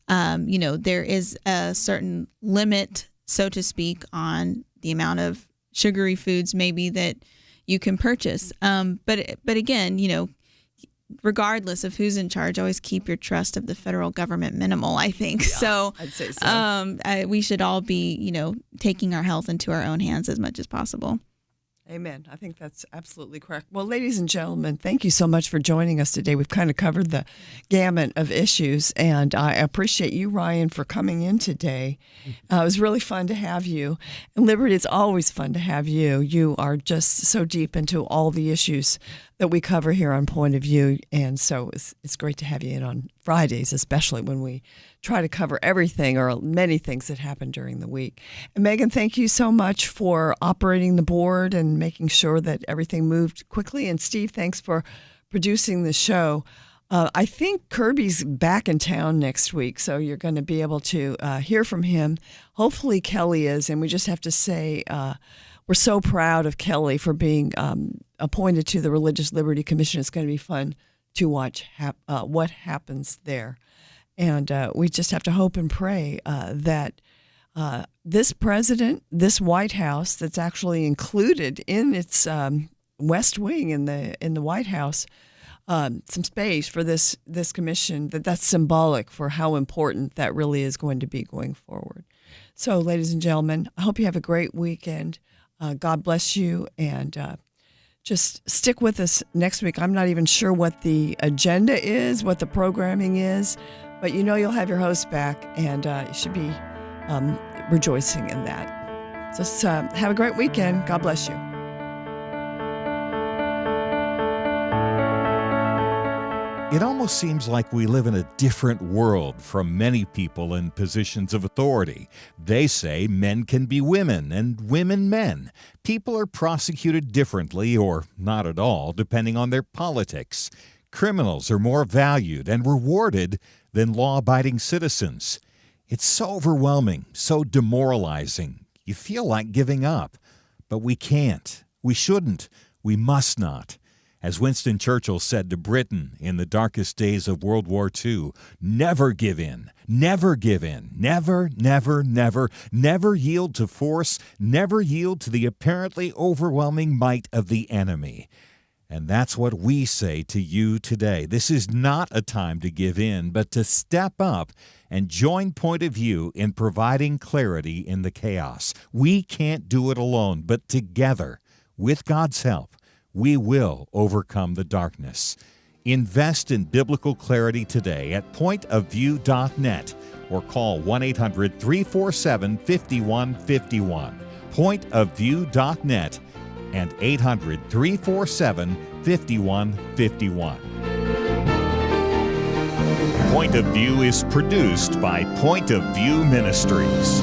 there is a certain limit, so to speak, on the amount of sugary foods maybe that you can purchase. But again, regardless of who's in charge, always keep your trust of the federal government minimal, I think. Yeah, so I'd say so. We should all be, taking our health into our own hands as much as possible. Amen. I think that's absolutely correct. Well, ladies and gentlemen, thank you so much for joining us today. We've kind of covered the gamut of issues, and I appreciate you, Ryan, for coming in today. It was really fun to have you. And Liberty, it's always fun to have you. You are just so deep into all the issues that we cover here on Point of View, and so it's great to have you in on Fridays, especially when we try to cover everything or many things that happen during the week. And Megan, thank you so much for operating the board and making sure that everything moved quickly. And Steve, thanks for producing the show. I think Kirby's back in town next week, so you're going to be able to hear from him. Hopefully Kelly is, and we just have to say we're so proud of Kelly for being appointed to the Religious Liberty Commission. It's going to be fun to watch what happens there. And we just have to hope and pray that this president, this White House that's actually included in its West Wing in the White House, some space for this commission, that's symbolic for how important that really is going to be going forward. So, ladies and gentlemen, I hope you have a great weekend. God bless you, and just stick with us next week. I'm not even sure what the agenda is, what the programming is, but you'll have your host back, and you should be rejoicing in that. So have a great weekend. God bless you. It almost seems like we live in a different world from many people in positions of authority. They say men can be women and women men. People are prosecuted differently or not at all, depending on their politics. Criminals are more valued and rewarded than law-abiding citizens. It's so overwhelming, so demoralizing. You feel like giving up. But we can't. We shouldn't. We must not. As Winston Churchill said to Britain in the darkest days of World War II, never give in, never give in, never, never, never, never yield to force, never yield to the apparently overwhelming might of the enemy. And that's what we say to you today. This is not a time to give in, but to step up and join Point of View in providing clarity in the chaos. We can't do it alone, but together, with God's help, we will overcome the darkness. Invest in biblical clarity today at pointofview.net or call 1-800-347-5151. Pointofview.net and 800-347-5151. Point of View is produced by Point of View Ministries.